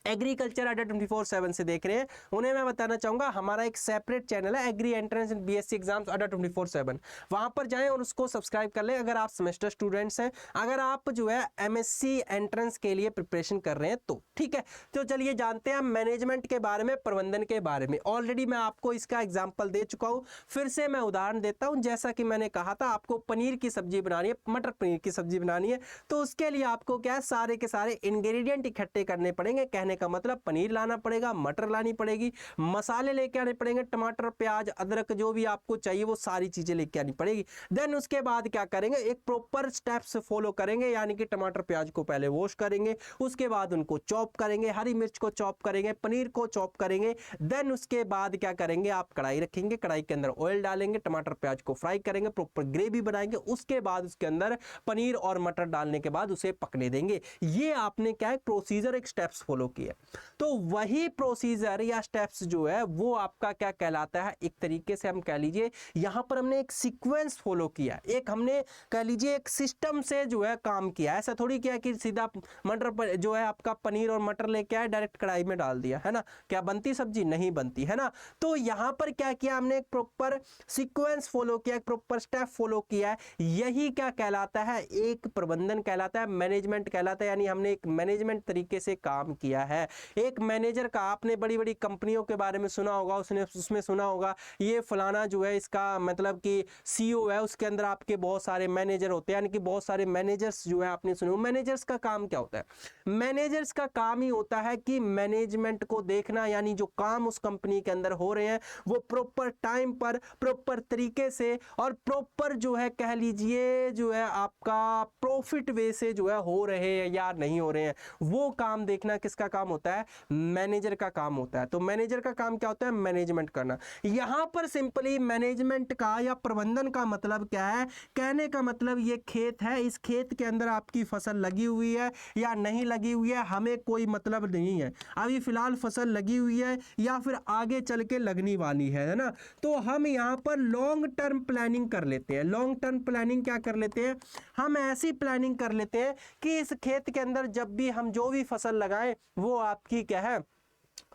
एग्रीकल्चर अड्डा 24/7 से देख रहे हैं, उन्हें मैं बताना चाहूंगा हमारा एक सेपरेट चैनल है agri entrance and BSc exams Adda 24/7, वहां पर जाएं और उसको सब्सक्राइब कर लें अगर आप सेमेस्टर स्टूडेंट्स हैं, अगर आप जो है एमएससी एंट्रेंस के लिए प्रिपरेशन कर रहे हैं तो, ठीक है। तो चलिए जानते हैं मैनेजमेंट के बारे में, प्रबंधन के बारे में। ऑलरेडी मैं आपको इसका एग्जाम्पल दे चुका हूं, फिर से मैं उदाहरण देता हूं। जैसा कि मैंने कहा था, आपको पनीर की सब्जी बनानी है, मटर पनीर की सब्जी बनानी है, तो उसके लिए आपको क्या है, सारे के सारे इंग्रेडिएंट इकट्ठे करने पड़ेंगे। कहने का मतलब पनीर लाना पड़ेगा, मटर लानी पड़ेगी, मसाले लेके आने पड़ेंगे, टमाटर, प्याज, अदरक, जो भी आपको चाहिए वो सारी चीजें लेके आनी पड़ेगी। देन उसके बाद क्या करेंगे, एक प्रॉपर स्टेप्स फॉलो करेंगे, यानी कि टमाटर प्याज को पहले वॉश करेंगे, उसके बाद उनको चॉप करेंगे, हरी मिर्च को चॉप करेंगे, पनीर को चॉप करेंगे। देन उसके बाद क्या करेंगे, आप कढ़ाई रखेंगे, कढ़ाई के अंदर ऑयल डालेंगे, टमाटर प्याज को फ्राई करेंगे, प्रॉपर ग्रेवी बनाएंगे, उसके बाद उसके अंदर पनीर और मटर डालने के बाद उसे पकने देंगे। ये आपने क्या है, प्रोसीजर, एक स्टेप्स फॉलो किया। तो वही प्रोसीजर या स्टेप्स जो है वो आपका क्या कहलाता है, एक तरीके से हम कह लीजिए यहां पर हमने एक सीक्वेंस फॉलो किया, एक हमने कह लीजिए एक सिस्टम से जो है काम किया। ऐसा थोड़ी किया कि सीधा मटर जो है आपका पनीर और मटर लेके आए, डायरेक्ट कढ़ाई में डाल दिया, है ना, क्या बनती सब्जी? नहीं बनती, है ना। तो यहां पर क्या किया हमने, एक प्रॉपर सीक्वेंस फॉलो किया, एक प्रॉपर स्टेप फॉलो किया है। यही क्या कहलाता है, एक प्रबंधन कहलाता है, मैनेजमेंट कहलाता है। यानी हमने एक मैनेजमेंट तरीके से काम किया है। एक मैनेजर का, आपने बड़ी बड़ी कंपनियों के बारे में सुना होगा, उसमें सुना होगा ये फलाना जो है, इसका मतलब कि सीईओ है, उसके अंदर आपके बहुत सारे मैनेजर होते हैं, यानी कि बहुत सारे मैनेजर्स जो है आपने सुने। मैनेजर्स का काम क्या होता है? मैनेजर्स का काम ही होता है कि मैनेजमेंट को देखना, यानी जो काम उस कंपनी के अंदर हो रहे हैं वो प्रॉपर टाइम पर, प्रॉपर तरीके से और प्रॉपर जो है कह लीजिए जो है आपका प्रॉफिट वे से जो है हो रहे हैं या नहीं हो रहे हैं, वो काम देखना किसका काम होता है? मैनेजर का काम होता है। तो मैनेजर का काम क्या होता है? मैनेजमेंट करना। यहां पर सिंपली मैनेजमेंट का या प्रबंधन का मतलब क्या है? कहने का मतलब ये खेत है, इस खेत के अंदर आपकी फसल लगी हुई है या नहीं लगी हुई है, हमें कोई मतलब नहीं है। अभी फिलहाल फसल लगी हुई है या फिर आगे चल के लगनी वाली है ना। तो हम यहाँ पर लॉन्ग टर्म प्लानिंग कर लेते हैं। लॉन्ग टर्म प्लानिंग क्या कर लेते हैं? हम ऐसी प्लानिंग कर लेते हैं कि इस खेत के अंदर जब भी हम जो भी फसल लगाएं वो आपकी क्या है,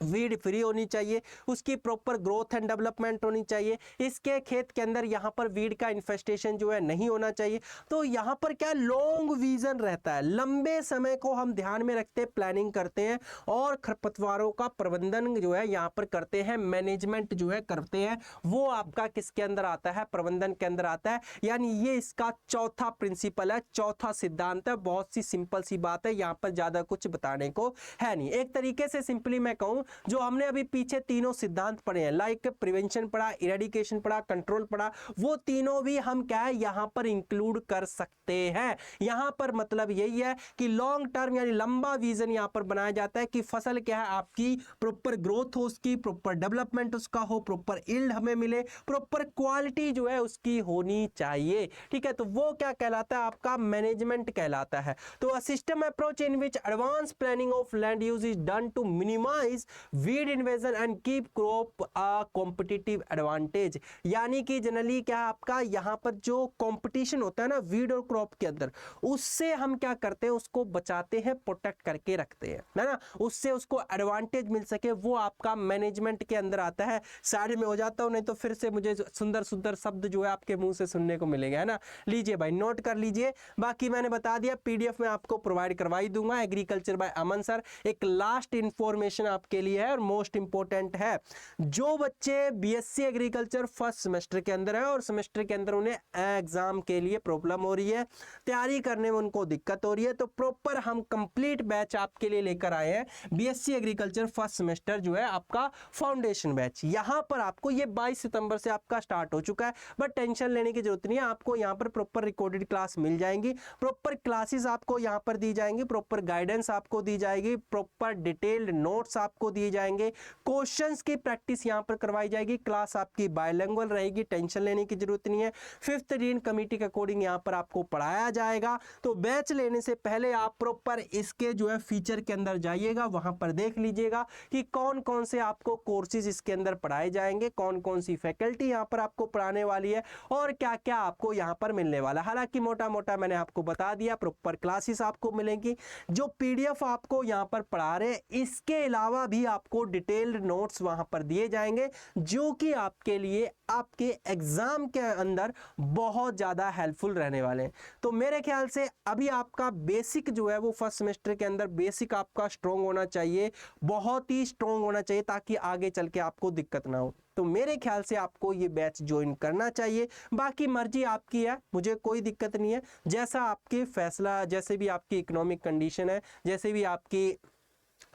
वीड फ्री होनी चाहिए, उसकी प्रॉपर ग्रोथ एंड डेवलपमेंट होनी चाहिए। इसके खेत के अंदर यहाँ पर वीड का इन्फेस्टेशन जो है नहीं होना चाहिए। तो यहाँ पर क्या लॉन्ग विजन रहता है, लंबे समय को हम ध्यान में रखते प्लानिंग करते हैं और खरपतवारों का प्रबंधन जो है यहाँ पर करते हैं, मैनेजमेंट जो है करते हैं। वो आपका किसके अंदर आता है? प्रबंधन के अंदर आता है। यानी ये इसका चौथा प्रिंसिपल है, चौथा सिद्धांत है। बहुत सी सिंपल सी बात है, यहाँ पर ज्यादा कुछ बताने को है नहीं। एक तरीके से सिंपली मैं कहूँ, जो हमने अभी पीछे तीनों सिद्धांत पढ़े हैं, लाइक प्रिवेंशन पढ़ा, इरेडिकेशन पढ़ा, कंट्रोल पढ़ा, वो तीनों भी हम क्या है यहां पर इंक्लूड कर सकते हैं। यहां पर मतलब यही है कि लॉन्ग टर्म यानी लंबा विजन यहां पर बनाया जाता है कि फसल क्या है आपकी प्रॉपर ग्रोथ हो, उसकी प्रॉपर डेवलपमेंट उसका हो, प्रॉपर यील्ड हमें मिले, प्रॉपर क्वालिटी जो है उसकी होनी चाहिए। ठीक है, तो वो क्या कहलाता है? आपका मैनेजमेंट कहलाता है। तो a system approach in which advance planning of land use is done to minimize neutralize weed invasion and keep crop a competitive advantage. यानी कि जनरली क्या आपका यहाँ पर जो कंपटीशन होता है ना वीड और क्रॉप के अंदर, उससे हम क्या करते हैं, उसको बचाते हैं, प्रोटेक्ट करके रखते हैं, है ना, उससे उसको एडवांटेज मिल सके, वो आपका मैनेजमेंट के अंदर आता है। साइड में हो जाता हूँ, नहीं तो फिर से मुझे सुंदर सुंदर शब्द जो है आपके मुंह से सुनने को मिलेंगे, है ना। लीजिए भाई, नोट कर लीजिए। बाकी मैंने बता दिया, पीडीएफ में आपको प्रोवाइड करवाई दूंगा, एग्रीकल्चर बाय अमन सर। एक लास्ट इंफॉर्मेशन आपके लिए है और मोस्ट इंपॉर्टेंट है, जो बच्चे बीएससी एग्रीकल्चर फर्स्ट सेमेस्टर के अंदर है और सेमेस्टर के अंदर उन्हें एग्जाम के लिए प्रॉब्लम हो रही है, तैयारी करने में उनको दिक्कत हो रही है, तो प्रॉपर हम कंप्लीट बैच आपके लिए लेकर आए हैं, बीएससी एग्रीकल्चर फर्स्ट सेमेस्टर जो है आपका फाउंडेशन बैच। यहां पर आपको ये 22 सितंबर से आपका स्टार्ट हो चुका है, बट टेंशन लेने की जरूरत नहीं है, आपको यहां पर प्रॉपर रिकॉर्डेड क्लास मिल जाएंगी, प्रॉपर क्लासेस आपको यहां पर दी जाएंगी, प्रॉपर गाइडेंस आपको दी जाएगी, प्रॉपर डिटेल्ड नोट्स आपको दिए जाएंगे, क्वेश्चंस की प्रैक्टिस यहां पर करवाई जाएगी, क्लास आपकी बायलैंग्वेज रहेगी, टेंशन लेने की जरूरत नहीं है। 5th रीडिंग कमेटी के अकॉर्डिंग यहां पर आपको पढ़ाया जाएगा। तो बैच लेने से पहले आप प्रॉपर इसके जो है फीचर के अंदर जाइएगा, वहां पर देख लीजिएगा कि कौन कौन से आपको कोर्सेज इसके अंदर पढ़ाए जाएंगे, कौन कौन सी फैकल्टी यहां पर आपको पढ़ाने वाली है और क्या क्या आपको यहां पर मिलने वाला है। हालांकि मोटा मोटा मैंने आपको बता दिया, प्रॉपर क्लासेस आपको मिलेंगी, जो पीडीएफ आपको यहां पर पढ़ा रहे, इसके अलावा भी आपको डिटेल्ड नोट्स वहां पर दिए जाएंगे, जो कि आपके लिए आपके एग्जाम के अंदर बहुत ज्यादा हेल्पफुल रहने वाले हैं। तो मेरे ख्याल से अभी आपका बेसिक जो है वो फर्स्ट सेमेस्टर के अंदर बेसिक आपका स्ट्रॉन्ग होना चाहिए, बहुत ही स्ट्रॉन्ग होना चाहिए, ताकि आगे चल के आपको दिक्कत ना हो। तो मेरे ख्याल से आपको ये बैच ज्वाइन करना चाहिए। बाकी मर्जी आपकी है, मुझे कोई दिक्कत नहीं है, जैसा आपके फैसला, जैसे भी आपकी इकोनॉमिक कंडीशन है, जैसे भी आपकी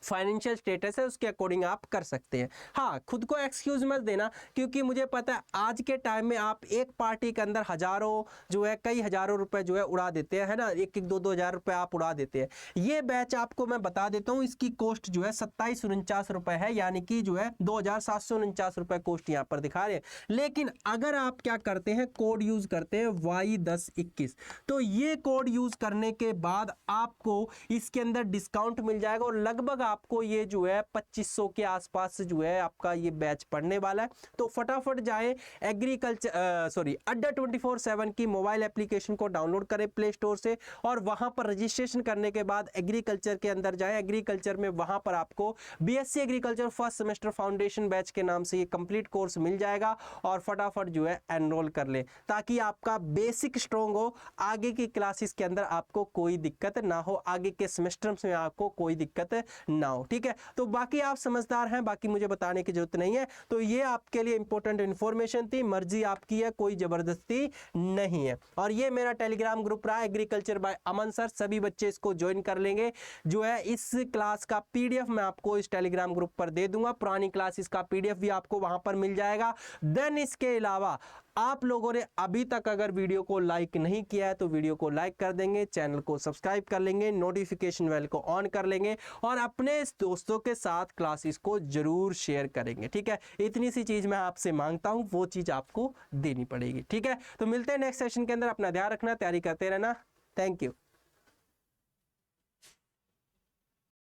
फाइनेंशियल स्टेटस है, उसके अकॉर्डिंग आप कर सकते हैं। हाँ, खुद को एक्सक्यूज मत देना, क्योंकि मुझे पता है आज के टाइम में आप एक पार्टी के अंदर हजारों जो है, कई हजारों रुपए जो है उड़ा देते हैं, है ना, एक एक 2-2 हजार रुपए आप उड़ा देते हैं। ये बैच आपको मैं बता देता हूँ, इसकी कॉस्ट जो है 2749 रुपए है, यानी कि जो है 2749 रुपए कॉस्ट यहाँ पर दिखा रहे हैं। लेकिन अगर आप क्या करते हैं, कोड यूज करते हैं Y1021, तो ये कोड यूज करने के बाद आपको इसके अंदर डिस्काउंट मिल जाएगा और लगभग आपको ये जो है 2500 के आसपास जो है आपका ये बैच पढ़ने वाला है। तो फटाफट जाए अड्डा 24/7 की मोबाइल एप्लीकेशन को डाउनलोड करें प्ले स्टोर से, और वहां पर रजिस्ट्रेशन करने के बाद एग्रीकल्चर के अंदर जाए, एग्रीकल्चर में वहां पर आपको BSc agriculture first semester foundation batch के नाम से ये कंप्लीट कोर्स मिल जाएगा, और फटाफट जो है एनरोल कर ले, ताकि आपका बेसिक स्ट्रॉन्ग हो, आगे की क्लासेस के अंदर आपको कोई दिक्कत ना हो, आगे के सेमेस्टर में आपको कोई दिक्कत ना हो। ठीक है, तो बाकी आप समझदार हैं, बाकी मुझे बताने की जरूरत नहीं है। तो ये आपके लिए इंपॉर्टेंट इंफॉर्मेशन थी, मर्जी आपकी है, कोई जबरदस्ती नहीं है। और ये मेरा टेलीग्राम ग्रुप रहा, एग्रीकल्चर बाय अमन सर, सभी बच्चे इसको ज्वाइन कर लेंगे। जो है इस क्लास का पीडीएफ मैं आपको इस टेलीग्राम ग्रुप पर दे दूंगा, पुरानी क्लासेस का पीडीएफ भी आपको वहां पर मिल जाएगा। देन इसके अलावा आप लोगों ने अभी तक अगर वीडियो को लाइक नहीं किया है तो वीडियो को लाइक कर देंगे, चैनल को सब्सक्राइब कर लेंगे, नोटिफिकेशन बेल को ऑन कर लेंगे, और अपने दोस्तों के साथ क्लासेस को जरूर शेयर करेंगे। ठीक है, इतनी सी चीज मैं आपसे मांगता हूं, वो चीज आपको देनी पड़ेगी। ठीक है, तो मिलते हैं नेक्स्ट सेशन के अंदर, अपना ध्यान रखना, तैयारी करते रहना। Thank you.